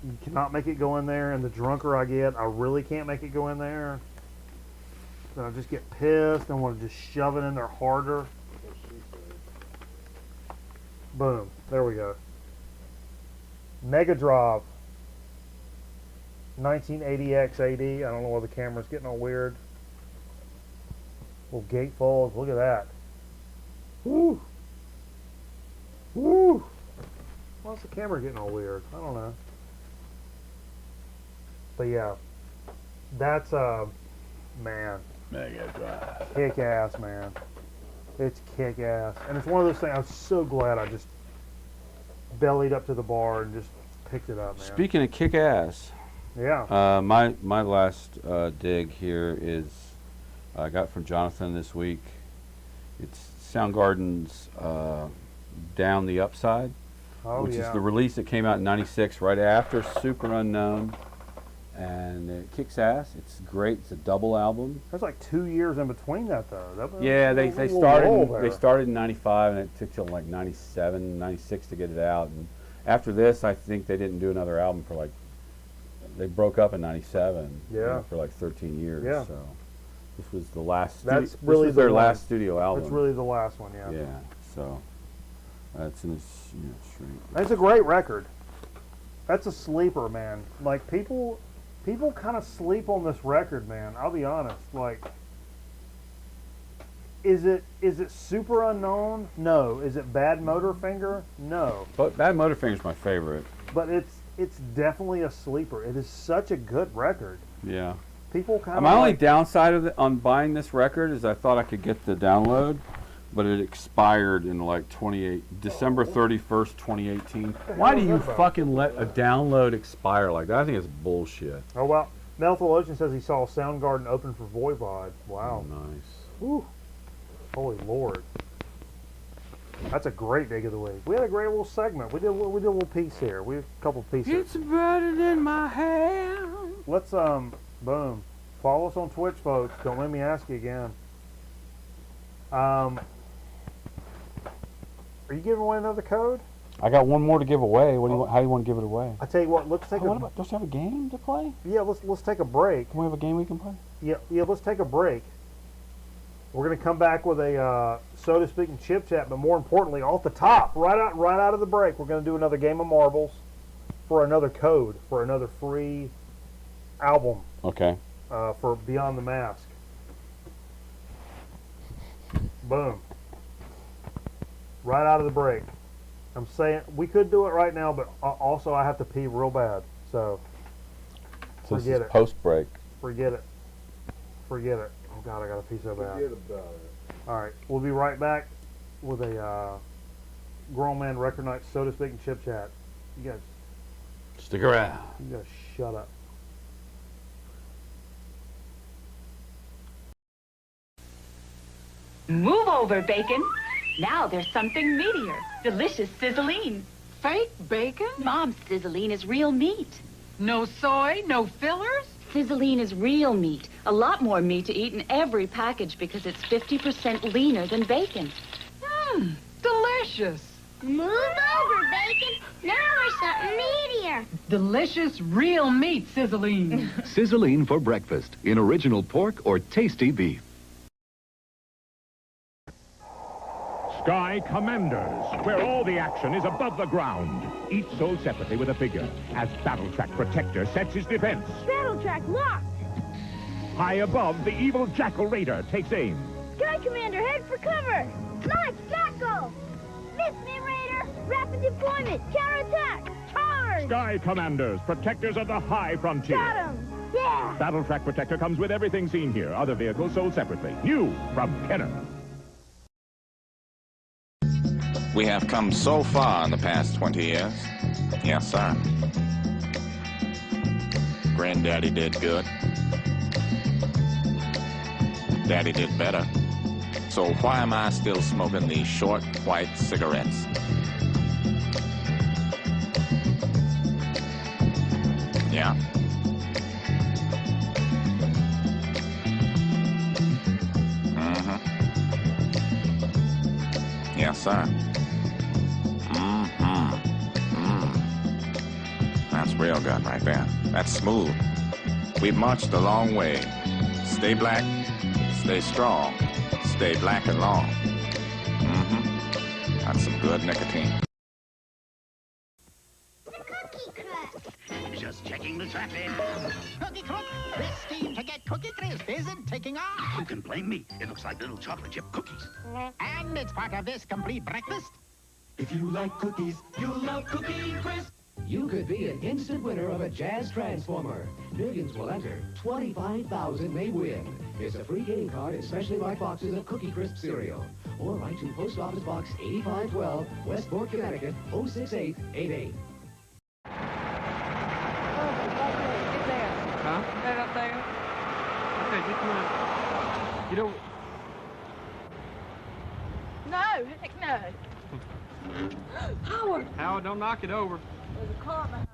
You cannot make it go in there, and the drunker I get, I really can't make it go in there. Then I just get pissed and want to just shove it in there harder. Boom. There we go. Mega Drive 1980X AD. I don't know why the camera's getting all weird. Little gatefolds. Look at that. Woo. Woo. Why's the camera getting all weird? I don't know. But yeah. That's man. Mega Drive. Kick ass, man. It's kick ass. And it's one of those things, I'm so glad I just bellied up to the bar and just picked it up, man. Speaking of kick ass, Yeah. my last dig here is I got from Jonathan this week. It's Soundgarden's Down the Upside, which is the release that came out in '96, right after Super Unknown, and it kicks ass. It's great. It's a double album. There's like 2 years in between that, though. Yeah, they started in '95, and it took till like '97, '96 to get it out. And after this, I think they didn't do another album for like, they broke up in '97. Yeah. For like 13 years. Yeah. So this was the last. That's this really was the their one. last studio album. That's really the last one, yeah. Yeah. So that's in its straight. That's a great record. That's a sleeper, man. Like, people kind of sleep on this record, man. I'll be honest. Like, is it Super Unknown? No. Is it Bad Motorfinger? No. But Bad Motorfinger's my favorite. But it's definitely a sleeper. It is such a good record. Yeah. People kind of My only downside on buying this record is I thought I could get the download, but it expired in like December 31st, 2018. Why do you fucking let a download expire like that? I think it's bullshit. Oh, wow. Melthal Ocean says he saw Soundgarden open for Voivod. Wow. Oh, nice. Whew. Holy Lord. That's a great dig of the week. We had a great little segment. We did a little piece here. We had a couple pieces. It's better than my hand. Let's, boom. Follow us on Twitch, folks. Don't let me ask you again. Are you giving away another code? I got one more to give away. What do you want? How do you want to give it away? I tell you what. Let's take Don't you have a game to play? Yeah. Let's take a break. Can we have a game we can play? Yeah. Let's take a break. We're gonna come back with a so to speak chip chat, but more importantly, off the top, right out of the break, we're gonna do another game of marbles for another code for another free album. Okay. For Beyond the Mask. Boom. Right out of the break. I'm saying we could do it right now, but also I have to pee real bad. So forget it. Post break. Forget it. Forget it. Oh God, I got to pee so bad. Forget about it. All right, we'll be right back with a Grown Man Record Night, so to speak, and chip chat. You guys, Stick around. you guys, shut up. Move over, bacon. Now there's something meatier. Delicious sizzling. Fake bacon? Mom's sizzling is real meat. No soy, no fillers? Sizzling is real meat. A lot more meat to eat in every package because it's 50% leaner than bacon. Delicious. Move over, bacon. Now we're something meatier. Delicious real meat sizzling. Sizzling for breakfast in original pork or tasty beef. Sky Commanders, where all the action is above the ground. Each sold separately with a figure, as Battle Track Protector sets his defense. Battle track locked. High above, the evil Jackal Raider takes aim. Sky Commander, head for cover. Launch Jackal. Miss me, Raider. Rapid deployment. Counterattack. Charge. Sky Commanders, protectors of the high frontier. Got him. Yeah. Battle Track Protector comes with everything seen here. Other vehicles sold separately. New from Kenner. We have come so far in the past 20 years. Yes, sir. Granddaddy did good. Daddy did better. So why am I still smoking these short, white cigarettes? Yeah. Yes, sir. That's real good right there. That's smooth. We've marched a long way. Stay black, stay strong, stay black and long. That's some good nicotine. Cookie Crush. Just checking the traffic. Cookie Crook, this steam to get Cookie Crisp isn't taking off. Who can blame me? It looks like little chocolate chip cookies. And it's part of this complete breakfast. If you like cookies, you'll love Cookie Crisp. You could be an instant winner of a Jazz Transformer. Millions will enter. 25,000 may win. It's a free game card in specially marked boxes of Cookie Crisp cereal. Or write to Post Office Box 8512, Westport, Connecticut, 06888. Huh? That up there? Okay, just you know. No, heck no. Howard! Howard, don't knock it over. There's a car behind.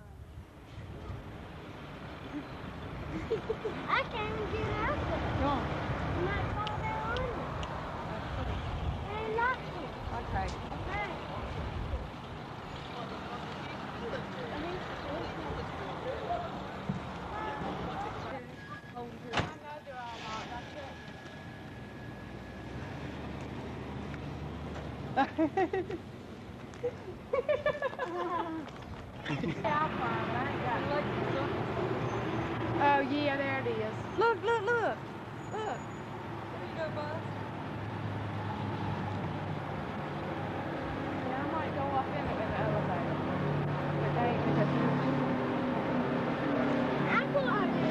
I can't even get out there. Go on. You might fall down under. And not you. Okay. Okay. Oh yeah, there it is. Look, look, look. Look. There you go, Buzz. Yeah, I might go up in it with the elevator. But they ain't because I'm going to.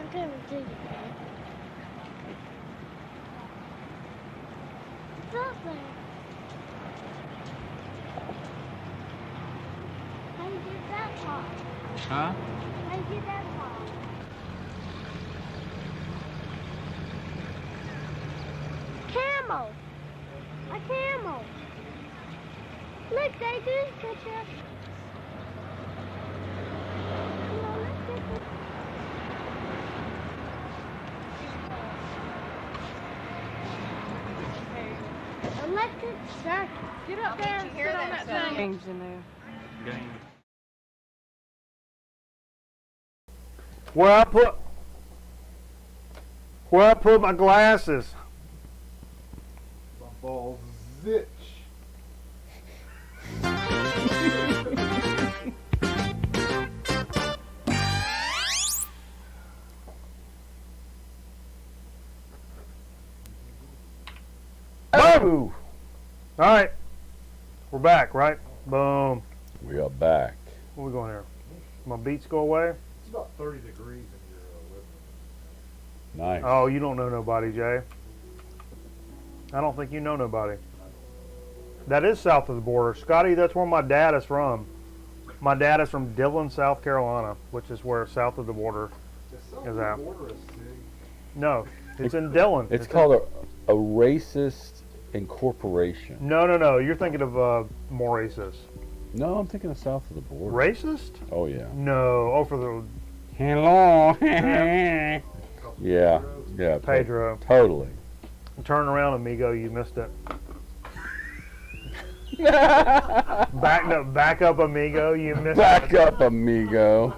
I'm coming to you, man. It's up there. How you get that far? Huh? How you get that far? Camel! A camel! Look, they do picture. Come on, let's get this. Electric circus. Get up there and sit on that thing. Games in there. Game. Where I put my glasses. My balls zitch. Boom! All right, we're back, right? Boom. We are back. Where we going here? My beats go away? It's about 30 degrees in your living Nice. Oh, you don't know nobody, Jay. I don't think you know nobody. That is south of the border. Scotty, that's where my dad is from. My dad is from Dillon, South Carolina, which is where south of the border is at. No, it's in Dillon. It's called a racist incorporation. No. You're thinking of more racist. No, I'm thinking of south of the border. Racist? Oh, yeah. No. Oh, for the... Hello. Yeah. Pedro. Totally. Turn around, amigo. You missed it. Back up, amigo. You missed Back it. up, amigo.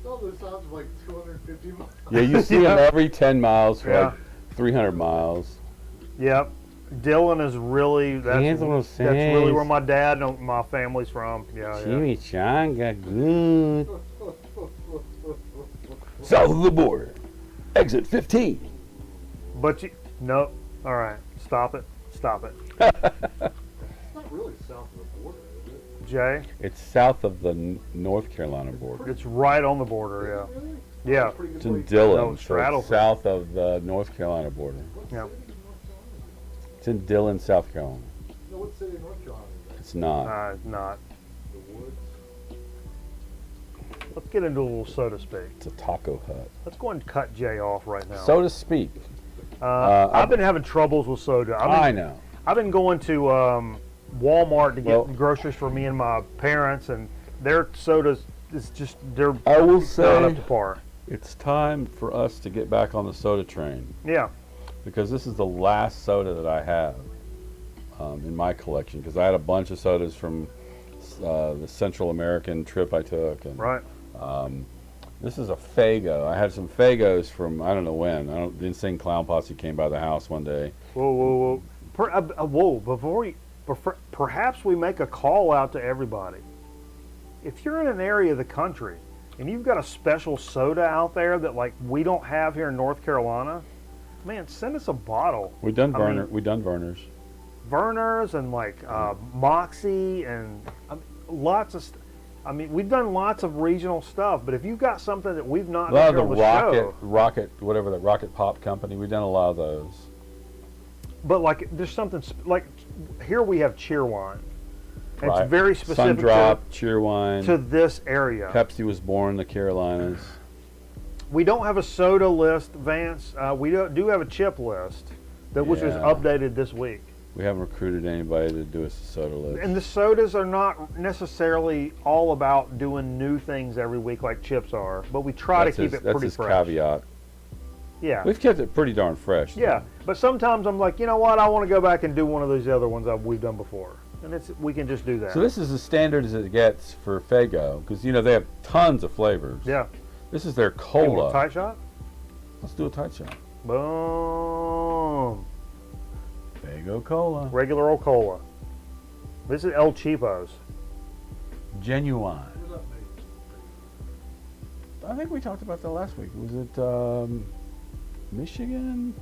All those sounds like 250 miles. Yeah, you see them every 10 miles for Yeah. like 300 miles. Yep. Dillon is really that's really says- where my dad and my family's from. Yeah. Jimmy Chan got good. South of the border. Exit 15. But no. All right. Stop it. It's not really south of the border, is it? Jay. It's south of the North Carolina border. It's right on the border. Yeah. Yeah. It's in Dillon, No, so it's straddles it. south of the North Carolina border. Yeah. It's in Dillon, South Carolina. No, what city in North Carolina is that? It's not. It's not. The woods? Let's get into a little so to speak. It's a taco hut. Let's go and cut Jay off right now. So to speak. I've been having troubles with soda. I know. I've been going to Walmart to get groceries for me and my parents, and their sodas is just they're I will not say up to par. it's time for us to get back on the soda train. Yeah. Because this is the last soda that I have in my collection. Because I had a bunch of sodas from the Central American trip I took. And, right. This is a Faygo. I had some Faygos from I don't know when. The Insane Clown Posse came by the house one day. Whoa. Perhaps we make a call out to everybody. If you're in an area of the country and you've got a special soda out there that like we don't have here in North Carolina, man, send us a bottle. We done Vernors. Vernors and like Moxie and lots of. We've done lots of regional stuff, but if you've got something that we've not A lot done of the Rocket, whatever the Rocket Pop company, we've done a lot of those. But like, there's something like here we have Cheerwine. Right. It's very specific Sundrop, Cheerwine to this area. Pepsi was born in the Carolinas. We don't have a soda list, Vance. We do have a chip list which was updated this week. We haven't recruited anybody to do us a soda list. And the sodas are not necessarily all about doing new things every week like chips are, but we try to keep it pretty fresh. That's his caveat. Yeah. We've kept it pretty darn fresh. Yeah, but sometimes I'm like, you know what? I want to go back and do one of those other ones we've done before, and we can just do that. So this is as standard as it gets for Faygo, because they have tons of flavors. Yeah. This is their Hey, cola. want a tight shot? Let's do a tight shot. Boom. Faygo cola. Regular old cola. This is El Cheapo's. Genuine. I think we talked about that last week. Was it Michigan?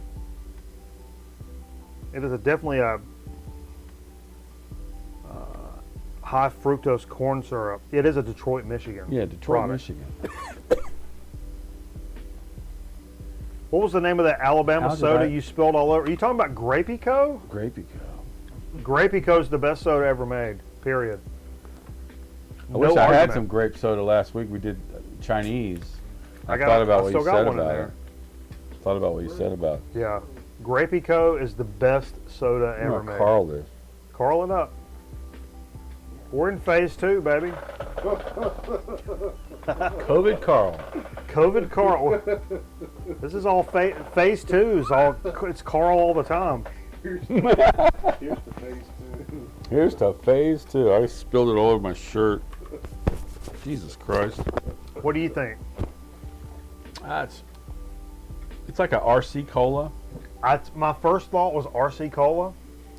It is definitely a high fructose corn syrup. It is a Detroit, Michigan. Yeah, Detroit, product. Michigan. What was the name of that Alabama How did soda I- you spilled all over? Are you talking about Grape-Eco? Grape-Eco. Grape-Eco's the best soda ever made, period. I wish I had argument. some grape soda last week. We did Chinese. I thought about I what still you got said one in about there. it. Thought about what you said about it. Yeah. Grape-Eco is the best soda You know ever what made. Carl is. Carl it up. We're in phase 2, baby. COVID Carl. COVID Carl. This is all phase 2 is all. It's Carl all the time. Here's the phase 2. Here's to phase 2. I spilled it all over my shirt. Jesus Christ. What do you think? It's like a RC Cola, My first thought was RC Cola,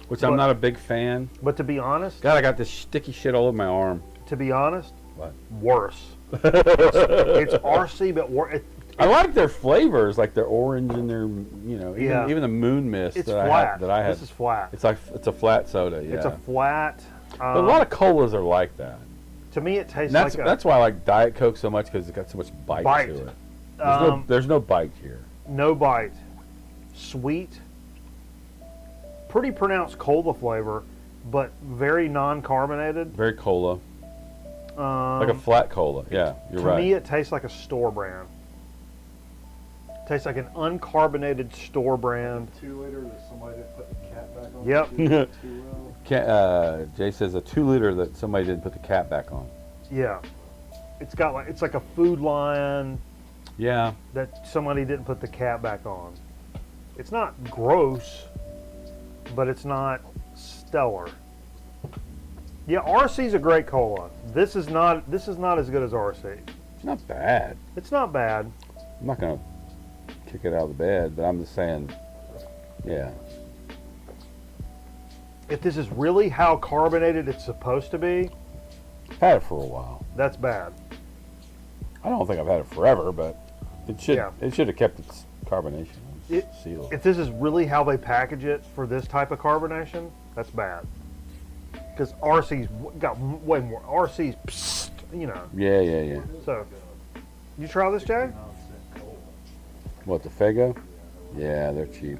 which I'm not a big fan. but to be honest, God, I got this sticky shit all over my arm. to be honest, What? worse. It's RC, but worse. I like their flavors, like their orange and their, Yeah. even the Moon Mist It's that flat. I had. This is flat. It's a flat soda. Yeah. It's a flat. But a lot of colas are like that. To me, it tastes And like that's why I like Diet Coke so much, because it's got so much bite to it. There's no bite here. no bite, sweet, pretty pronounced cola flavor, but very non-carbonated. Very cola. Like a flat cola. Yeah, you're right. To me, it tastes like a store brand. Tastes like an uncarbonated store brand. 2 liter that somebody didn't put the cap back on. Yep. Too well. Jay says a 2 liter that somebody didn't put the cap back on. Yeah. It's like a Food Lion Yeah. that somebody didn't put the cap back on. It's not gross, but it's not stellar. Yeah, RC's a great cola. This is not as good as RC. It's not bad. It's not bad. I'm not gonna kick it out of the bed, but I'm just saying, yeah. If this is really how carbonated it's supposed to be, I've had it for a while. that's bad. I don't think I've had it forever, but it should have kept its carbonation sealed. If this is really how they package it for this type of carbonation, that's bad. Because RC's got way more. RC's, psst, Yeah. So, you try this, Jay? What, the Faygo? Yeah, they're cheap.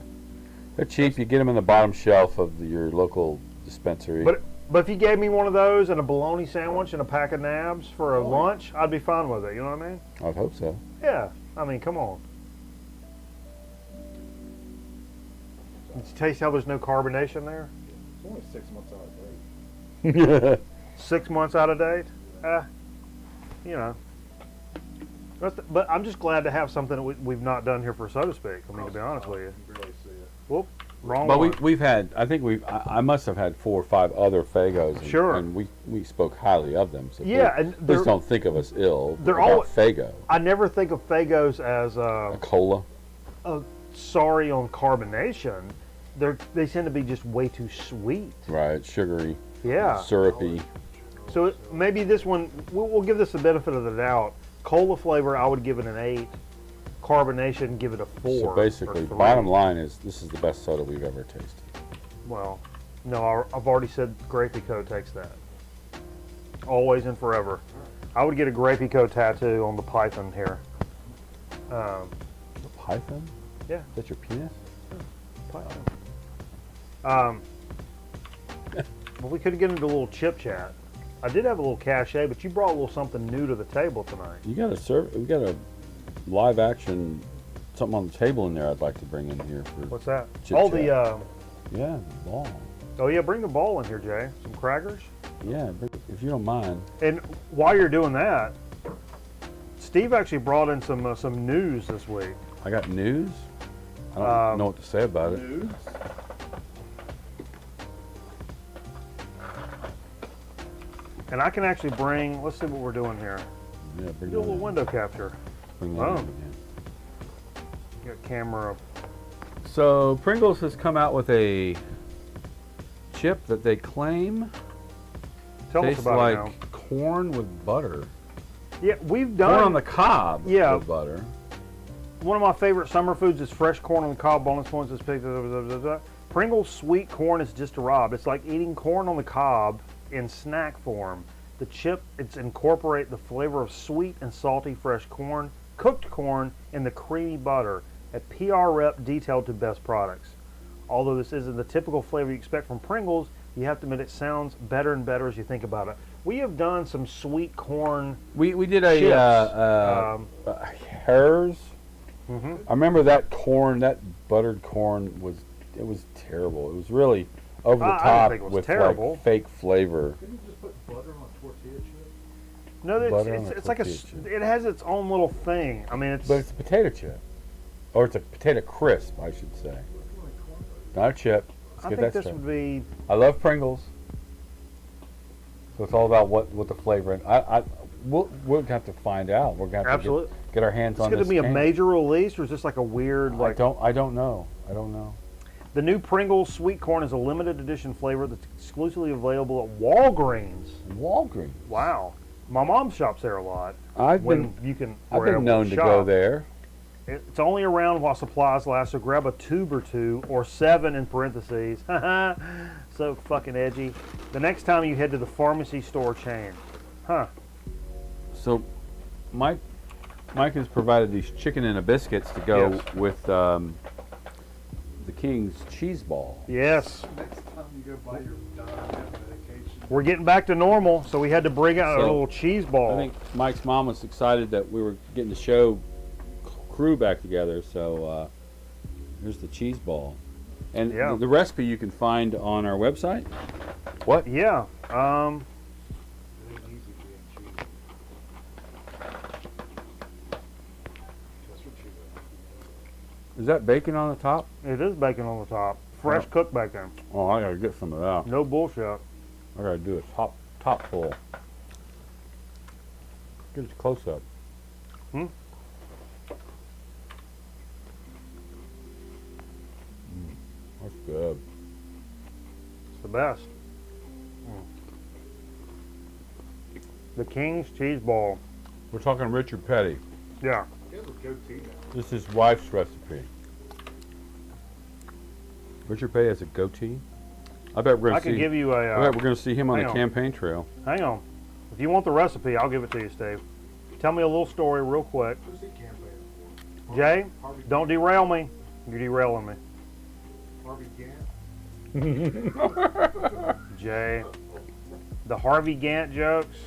They're cheap. You get them in the bottom shelf of your local dispensary. But if you gave me one of those and a bologna sandwich and a pack of nabs for a lunch, I'd be fine with it. You know what I mean? I'd hope so. Yeah. I mean, come on. Did you taste how there's no carbonation there? It's only 6 months out of date. 6 months out of date? You know. But I'm just glad to have something that we've not done here for Soda Speak. I mean, to be honest with you. You can barely see it. Whoop. Wrong But one. we've had, I must have had 4 or 5 other Faygos. And, Sure. And we spoke highly of them. So Yeah, and please don't think of us ill they're about all- Faygo. I never think of Faygos as A cola. sorry on carbonation. They tend to be just way too sweet. Right, sugary. Yeah. Syrupy. So maybe this one, we'll give this the benefit of the doubt. Cola flavor, I would give it an 8. Carbonation, give it a 4. So basically, or 3. bottom line is this is the best soda we've ever tasted. Well, no, I've already said Grape-Eco takes that. Always and forever. I would get a Grape-Eco tattoo on the python here. The python? Yeah. Is that your penis? Python. Well, we could get into a little chip chat. I did have a little cachet, but you brought a little something new to the table tonight. We got a live action something on the table in there I'd like to bring in here for. What's that? chit Oh, chat. the Yeah, ball. oh yeah, bring the ball in here, Jay. Some crackers. Yeah, if you don't mind. And while you're doing that, Steve actually brought in some news this week. I got news. I don't know what to say about it. News? And I can actually bring. Let's see what we're doing here. Yeah, bring Do a that little in. window capture. Bring that Oh. in again. Got camera. So Pringles has come out with a chip that they claim Tell us tastes about like it now. corn with butter. Yeah, we've done. Corn on the cob Yeah. with butter. One of my favorite summer foods is fresh corn on the cob. Bonus points is picked. Pringles sweet corn is just arrived. It's like eating corn on the cob in snack form. The chip, it's incorporate the flavor of sweet and salty fresh corn, cooked corn, and the creamy butter. a PR rep detailed to best products. Although this isn't the typical flavor you expect from Pringles, you have to admit it sounds better and better as you think about it. We have done some sweet corn. We did a Harr's. Mm-hmm. I remember that corn, that buttered corn was terrible. It was really over the top with like fake flavor. Can you just put butter on tortilla chips? No, it's like it has its own little thing. I mean, but it's a potato chip, or it's a potato crisp, I should say. Not a chip. I think this would be. I love Pringles, so it's all about what the flavor. We'll have to find out. We're gonna have to get our hands on this. Is it going to be a major release, or is this like a weird like? I don't know. The new Pringles sweet corn is a limited edition flavor that's exclusively available at Walgreens. Walgreens. Wow. My mom shops there a lot. I've been known to go there. It's only around while supplies last, so grab a tube or two, or 7 in parentheses. So fucking edgy. The next time you head to the pharmacy store chain. Huh. So, Mike has provided these chicken and a biscuits to go with the King's cheese ball. Yes. Next time you go buy your medication. We're getting back to normal, so we had to bring out a little cheese ball. I think Mike's mom was excited that we were getting the show crew back together, so here's the cheese ball. And the recipe you can find on our website. What? Yeah. Is that bacon on the top? It is bacon on the top. Fresh cooked bacon. Oh, I gotta get some of that. No bullshit. I gotta do a top full. Get a close up. That's good. It's the best. The King's cheese ball. We're talking Richard Petty. Yeah. This is his wife's recipe. Richard Petty has a goatee. I bet we're gonna could give you a. I bet we're gonna see him on the campaign trail. Hang on. If you want the recipe, I'll give it to you, Steve. Tell me a little story real quick. Jay, don't derail me. You're derailing me. Harvey Gantt. Jay, the Harvey Gantt jokes.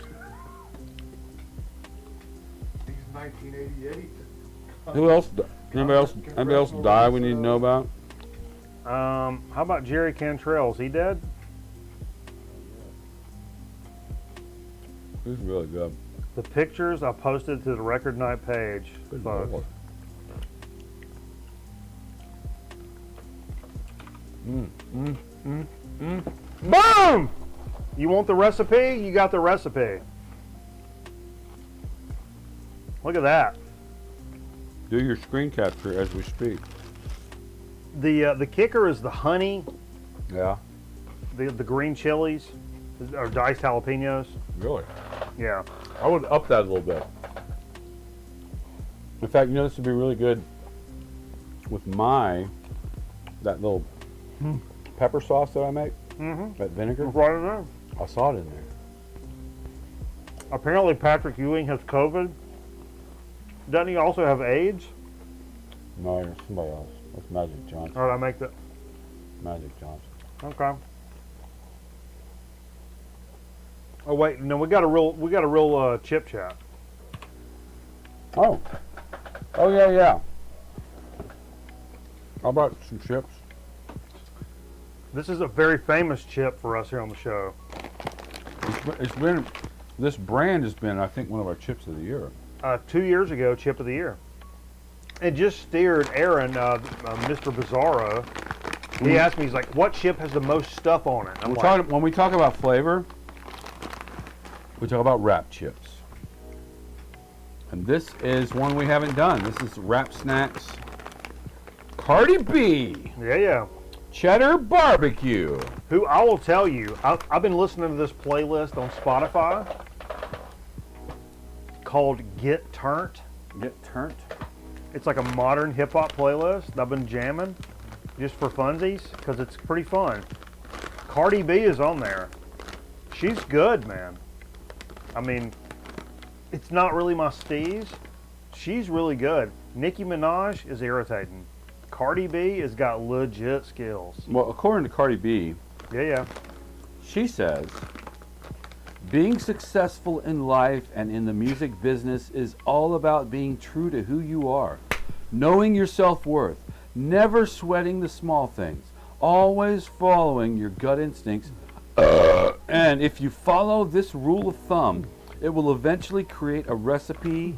He's 1988. Who else? Anybody else die we need to know about? How about Jerry Cantrell? Is he dead? He's really good. The pictures I posted to the Record Night page, folks. Boom! You want the recipe? You got the recipe. Look at that. Do your screen capture as we speak. The kicker is the honey. Yeah. The green chilies, or diced jalapenos. Really? Yeah. I would up that a little bit. In fact, you know this would be really good with that little pepper sauce that I make. That vinegar. It's right in there. I saw it in there. Apparently Patrick Ewing has COVID. Doesn't he also have AIDS? No, it's somebody else. That's Magic Johnson. Or did I make that? Magic Johnson. Okay. Oh wait, no, we got a real chip chat. Oh yeah. How about some chips? This is a very famous chip for us here on the show. This brand has been, I think, one of our chips of the year. 2 years ago, chip of the year. It just steered Aaron, Mr. Bizarro. He asked me, he's like, what chip has the most stuff on it? When we talk about flavor, we talk about wrap chips. And this is one we haven't done. This is Wrap Snacks Cardi B. Yeah. Cheddar Barbecue. Who I will tell you, I've been listening to this playlist on Spotify called Get Turnt. Get Turnt? It's like a modern hip-hop playlist I've been jamming just for funsies because it's pretty fun. Cardi B is on there. She's good, man. I mean, it's not really my steez. She's really good. Nicki Minaj is irritating. Cardi B has got legit skills. Well, according to Cardi B, Yeah. she says, being successful in life and in the music business is all about being true to who you are, knowing your self-worth, never sweating the small things, always following your gut instincts. And if you follow this rule of thumb, it will eventually create a recipe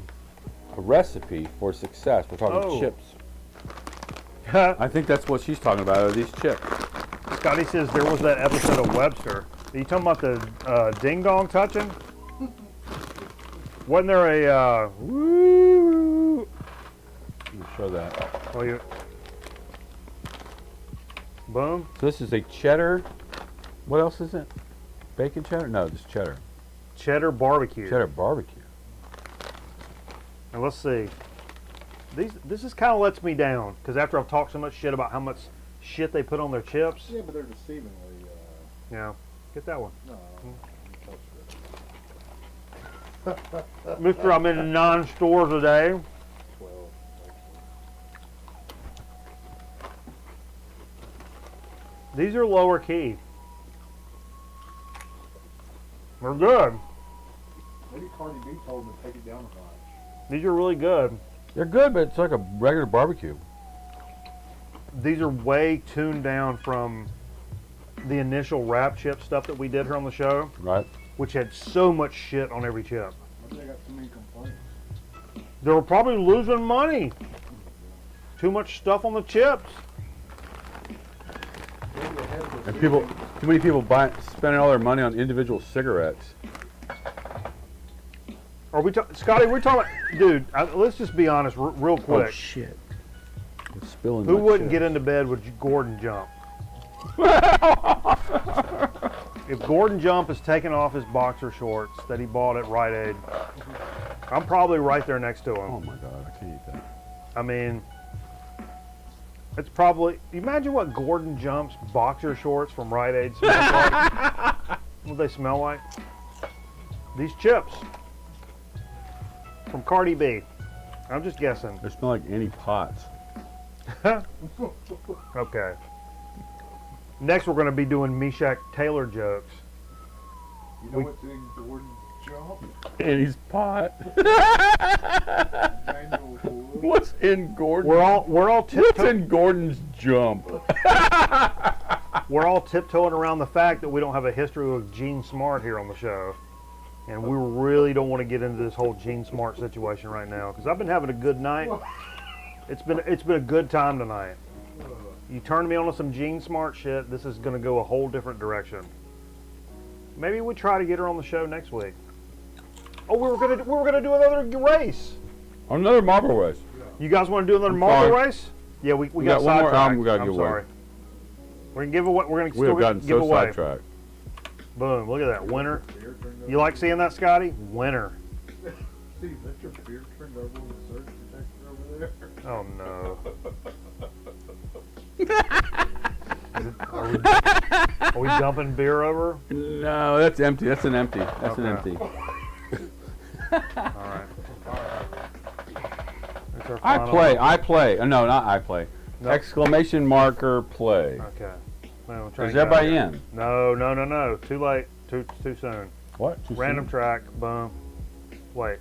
for success. We're talking chips. I think that's what she's talking about, are these chips. Scotty says there was that episode of Webster. Are you talking about the ding dong touching? Wasn't there a woo? Let me show that. Oh, you. Boom. So this is a cheddar. What else is it? Bacon cheddar? No, just cheddar. Cheddar barbecue. Cheddar barbecue. And let's see. This is kind of lets me down because after I've talked so much shit about how much shit they put on their chips. Yeah, but they're deceivingly. Yeah. Get that one. No. Mister, I'm in 9 stores a day. 12. These are lower key. They're good. Maybe Cardi B told him to take it down a notch. These are really good. They're good, but it's like a regular barbecue. These are way tuned down from the initial wrap chip stuff that we did here on the show. Right. Which had so much shit on every chip. They got too many complaints. They were probably losing money. Too much stuff on the chips. And too many people spending all their money on individual cigarettes. Are we, Scotty? We're talking, dude. Let's just be honest, real quick. Oh shit! It's spilling. Who wouldn't get into bed with Gordon Jump? If Gordon Jump is taking off his boxer shorts that he bought at Rite Aid, I'm probably right there next to him. Oh my god, I can't eat that. I mean, it's probably. Imagine what Gordon Jump's boxer shorts from Rite Aid smell like. What they smell like? These chips from Cardi B. I'm just guessing. They smell like any pots. Okay. Next, we're going to be doing Meshack Taylor jokes. You know what's in Gordon's Jump? Annie's pot. What's in Gordon's? We're all What's in Gordon's Jump? We're all tiptoeing around the fact that we don't have a history with Gene Smart here on the show, and we really don't want to get into this whole Gene Smart situation right now because I've been having a good night. It's been a good time tonight. You turned me on to some Gene Smart shit. This is going to go a whole different direction. Maybe we try to get her on the show next week. Oh, we were gonna do another race. Another marble race. You guys want to do another marble race? Yeah, we got one more sidetracked. album we got to I'm give away. sorry. We're gonna give away. We're gonna We have still gotten give so away. sidetracked. Boom! Look at that winner. You like seeing that, Scotty? Winner. See, that's your beer turned over with the surge protector over there. Oh no. Are we dumping beer over? No, that's empty. That's an empty. That's an empty. All right. I play. No, not I play. Nope. Exclamation marker play. Okay. Well, Is everybody in? No. Too late. Too soon. What? Too Random soon? track. Boom. Wait.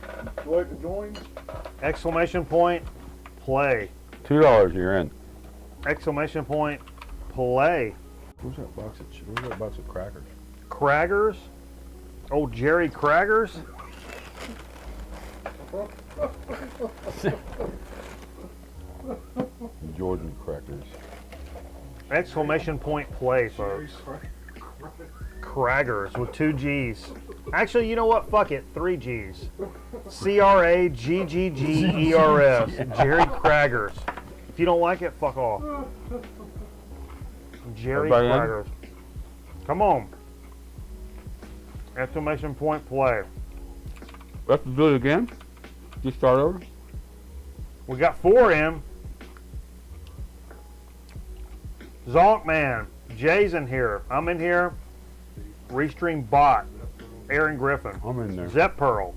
Would you like to join? Exclamation point. Play. $2. You're in. Exclamation point. Play. Where's that box of crackers? Craggers. Oh, Jerry Craggers. Jordan crackers. Exclamation point play, folks. Craggers with 2 G's. Actually, you know what? Fuck it. 3 G's. Craggers. Jerry Craggers. If you don't like it, fuck off. Jerry Everybody in? Craggers. Come on. Exclamation point play. We have to do it again? Just start over? We got 4 in. Zonk Man. Jay's in here. I'm in here. Restream bot. Aaron Griffin. I'm in there. Zep Pearl.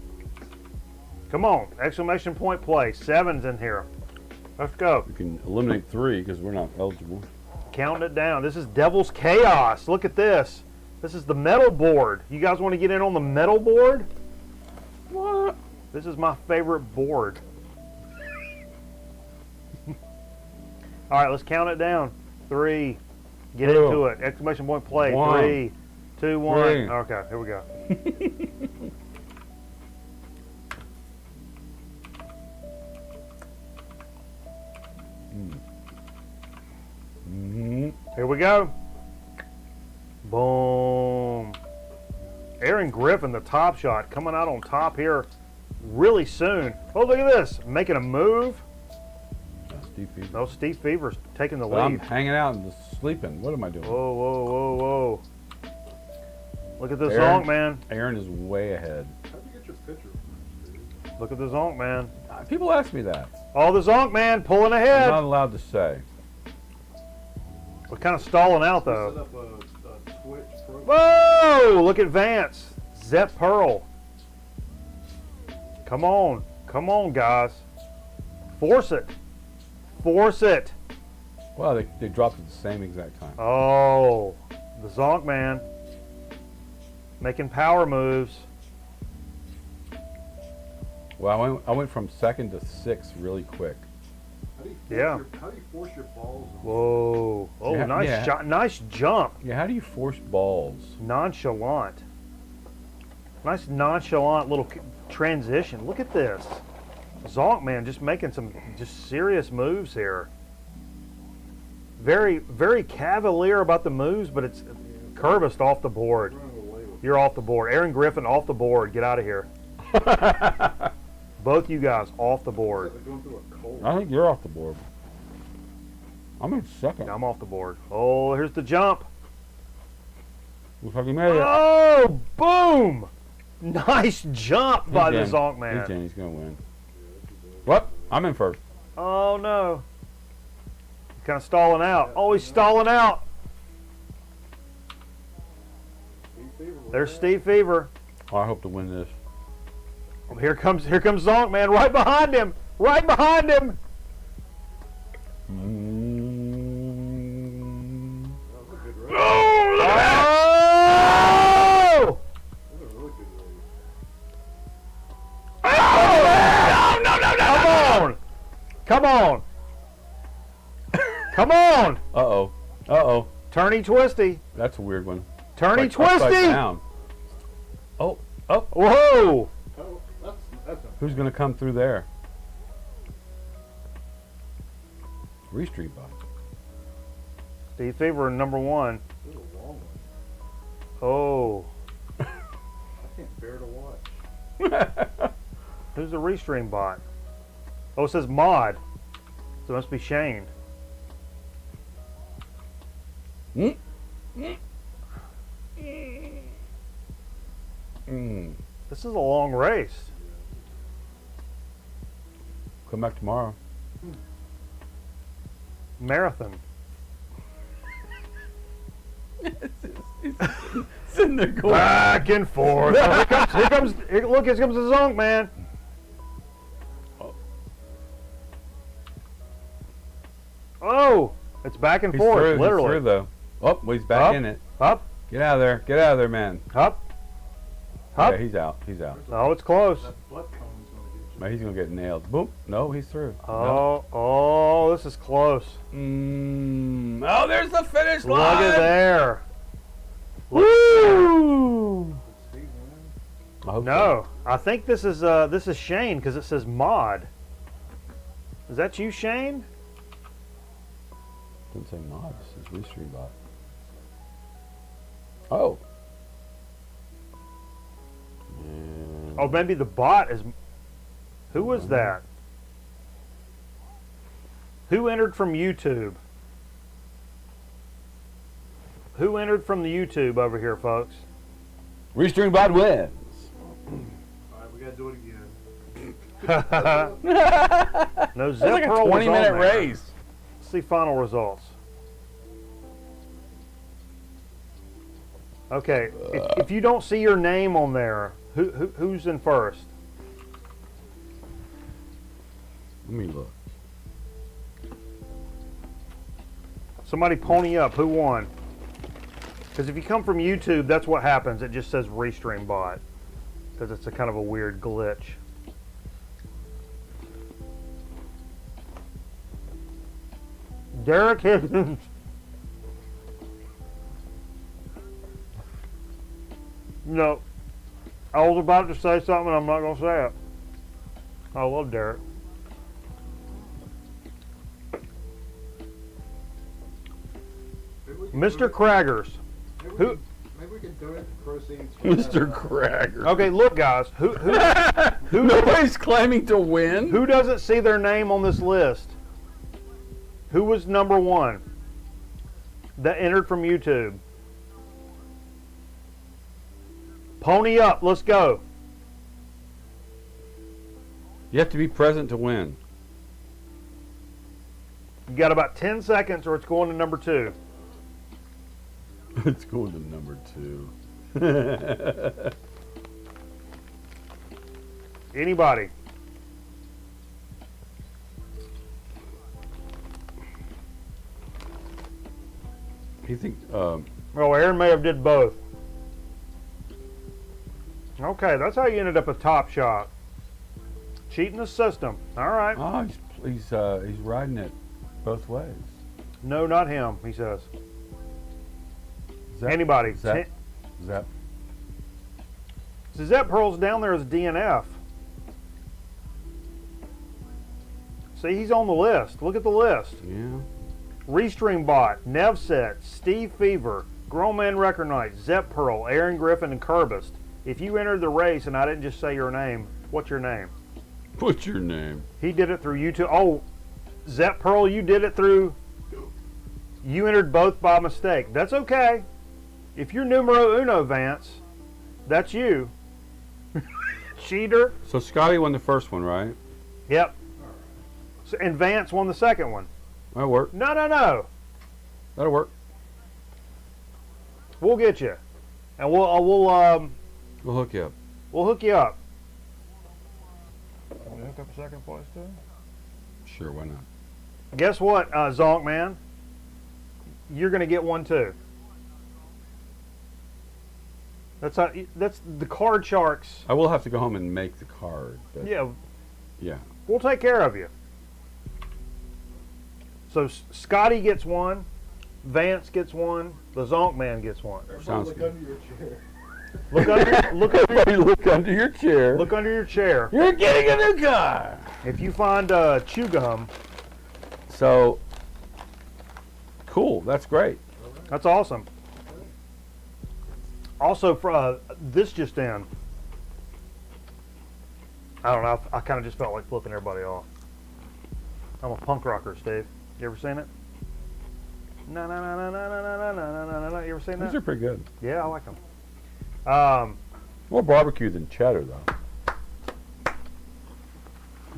Come on. Exclamation point play. 7's in here. Let's go. We can eliminate 3 because we're not eligible. Counting it down. This is Devil's Chaos. Look at this. This is the metal board. You guys want to get in on the metal board? What? This is my favorite board. All right, let's count it down. 3. Get 2. into it. Exclamation point play. 1. 3, 2, 1. 3. Okay, here we go. Here we go. Boom. Aaron Griffin, the top shot, coming out on top here really soon. Oh, look at this. Making a move. Steve Fever. No, Steve Fever's taking the Well, I'm lead. hanging out and just sleeping. What am I doing? Whoa, whoa, whoa, whoa. Look at the zonk, man. Aaron is way ahead. How'd you get your picture? Look at the zonk, man. People ask me that. Oh, the zonk, man, pulling I'm ahead. not allowed to say. We're kind of stalling out, Set though. up a Twitch program. Whoa! Look at Vance. Zep Pearl. Come on. Come on, guys. Force it. Force it. Wow, they dropped at the same exact time. Oh, the zonk, man. Making power moves. Well, I went from 2nd to 6th really quick. Yeah. How do you force your balls on? Whoa. Oh, Yeah, nice yeah. shot. Nice jump. Yeah, how do you force balls? Nonchalant. Nice nonchalant little transition. Look at this. Zonk, man, just making some just serious moves here. Very, very cavalier about the moves, but it's Curvist off the board. You're off the board. Aaron Griffin off the board. Get out of here. Both you guys off the board. I think you're off the board. I'm in 2nd. I'm off the board. Oh, here's the jump. Looks like he made it. Oh, boom! Nice jump by the He's in. zonk, man. He's in. He's going to win. What? I'm in 1st. Oh, no. Kind of stalling out. Oh, he's stalling out. There's Steve Fever. Oh, I hope to win this. Oh, here comes Zonk, man, right behind him. Right behind him. Oh, look at that. Oh! No. Come on. Come on. Uh-oh. Uh-oh. Turny twisty. That's a weird one. Turny Like upside twisty. down. Oh. Oh. Whoa. That's Who's going to come through there? Restreet bot. Steve Fever, #1. a long one. Oh. I can't bear to watch. Who's the restream bot? Oh, it says mod. So it must be Shane. Mm. This is a long race. Come back tomorrow. Marathon. It's in there going Back and forth. Oh, here comes, look, here comes the zonk, man. Oh, it's back and He's forth, through, literally. He's through, though. Oh, well, he's back Up, in it. Up, Get out of there. Get out of there, man. up, up. Yeah, he's out. He's out. Oh, it's close. Man, he's going to get nailed. Boom. No, he's through. Oh, oh, this is close. Oh, there's the finish Look line. at there. Woo! I hope No, I think this is Shane because it says mod. Is that you, Shane? Didn't say mod. This is Restream bot. Oh. Oh, maybe the bot is. Who was that? Who entered from YouTube? Who entered from the YouTube over here, folks? Restream bot wins. Alright, we gotta do it again. No, That's Zep like a Pearl was on 20-minute there. race. Let's see final results. Okay, if you don't see your name on there, who's in first? Let me look. Somebody pony up. Who won? Because if you come from YouTube, that's what happens. It just says Restream Bot. Because it's a kind of a weird glitch. Derek Higgins. No. I was about to say something, I'm not going to say it. I love Derek. Mr. Craggers. Who? Maybe we can donate the proceeds. Mr. Craggers. Okay, look, guys. Who Nobody's claiming to win. Who doesn't see their name on this list? Who was number one that entered from YouTube? Pony up. Let's go. You have to be present to win. You got about 10 seconds or it's going to number 2. It's going to number 2. Anybody? You think? Well, Aaron may have did both. Okay, that's how you ended up a Top Shot. Cheating the system. All right. Oh, he's riding it both ways. No, not him. He says. Zep, Anybody? Zep. So Zep Pearl's down there as DNF. See, he's on the list. Look at the list. Yeah. Restream Bot, Nevset, Steve Fever, Grown Man Record Night, Zep Pearl, Aaron Griffin, and Curbist. If you entered the race and I didn't just say your name, what's your name? What's your name? He did it through YouTube. Oh, Zep Pearl, you did it through... You entered both by mistake. That's okay. If you're numero uno, Vance, that's you. Cheater. So Scotty won the first one, right? Yep. So, and Vance won the second one. That'll work. No. That'll work. We'll get you. And we'll hook you up. We'll hook you up. Can we hook up a second place too? Sure, why not? Guess what, Zonk Man? You're gonna get one too. That's the card sharks. I will have to go home and make the card. But yeah. We'll take care of you. So Scotty gets one, Vance gets one, the Zonk Man gets one. Sounds good. Under your chair. Look under your chair. Look under your chair. You're getting a new car. If you find chew gum. So cool. That's great. That's awesome. Also, for this just in. I don't know. I kind of just felt like flipping everybody off. I'm a punk rocker, Steve. You ever seen it? No. You ever seen that? These are pretty good. Yeah, I like them. More barbecue than cheddar, though.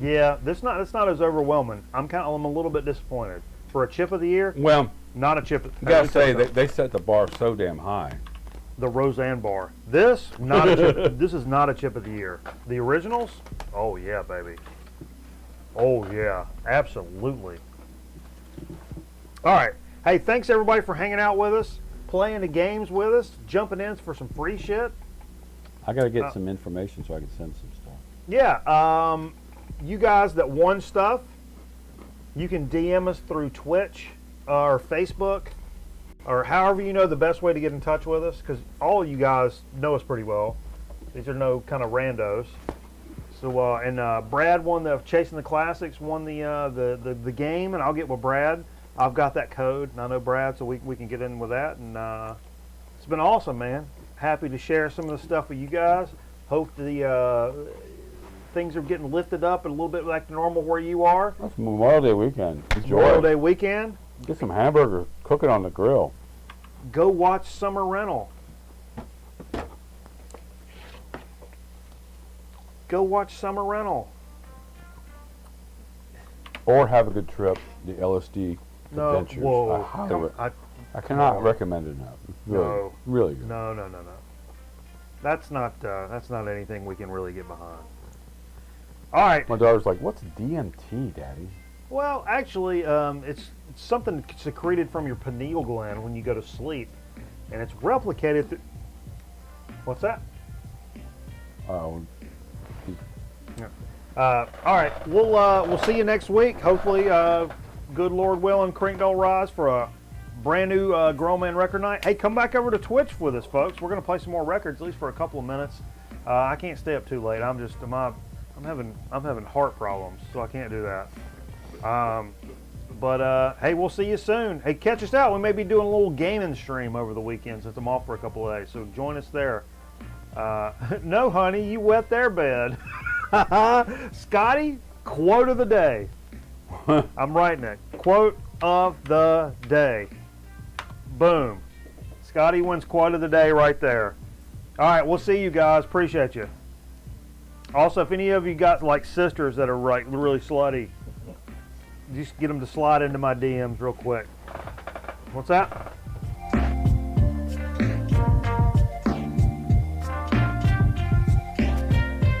Yeah, it's not as overwhelming. I'm a little bit disappointed for a chip of the year. Well, not a chip. You gotta say they set the bar so damn high. The Roseanne bar. This not a chip. This is not a chip of the year. The originals. Oh yeah, baby. Oh yeah, absolutely. All right. Hey, thanks everybody for hanging out with us, playing the games with us, jumping in for some free shit. I gotta get some information so I can send some stuff. Yeah. You guys that won stuff, you can DM us through Twitch or Facebook or however you know the best way to get in touch with us, because all you guys know us pretty well. These are no kind of randos. So and Brad won the Chasing the Classics, won the game, and I'll get with Brad. I've got that code, and I know Brad, so we can get in with that. And it's been awesome, man. Happy to share some of the stuff with you guys. Hope the things are getting lifted up a little bit back to normal where you are. That's Memorial Day weekend. Enjoy. Memorial Day weekend. Get some hamburger, cook it on the grill. Go watch Summer Rental. Go watch Summer Rental. Or have a good trip, the LSD No, Adventures. whoa. I cannot recommend it enough. Really, No. really good. No. That's not anything we can really get behind. All right. My daughter's like, "What's DMT, Daddy?" Well, actually, it's something secreted from your pineal gland when you go to sleep, and it's replicated. What's that? Oh. All right, we'll see you next week. Hopefully, good Lord willing, Creek don't rise for a brand new Grown Man Record Night. Hey, come back over to Twitch with us, folks. We're gonna play some more records, at least for a couple of minutes. I can't stay up too late. I'm having heart problems, so I can't do that. But hey, we'll see you soon. Hey, catch us out. We may be doing a little gaming stream over the weekend since I'm off for a couple of days. So join us there. No, honey, you wet their bed. Scotty, quote of the day. I'm writing it. Quote of the day. Boom. Scotty wins quote of the day right there. All right, we'll see you guys. Appreciate you. Also, if any of you got like sisters that are like really slutty, just get them to slide into my DMs real quick. What's that?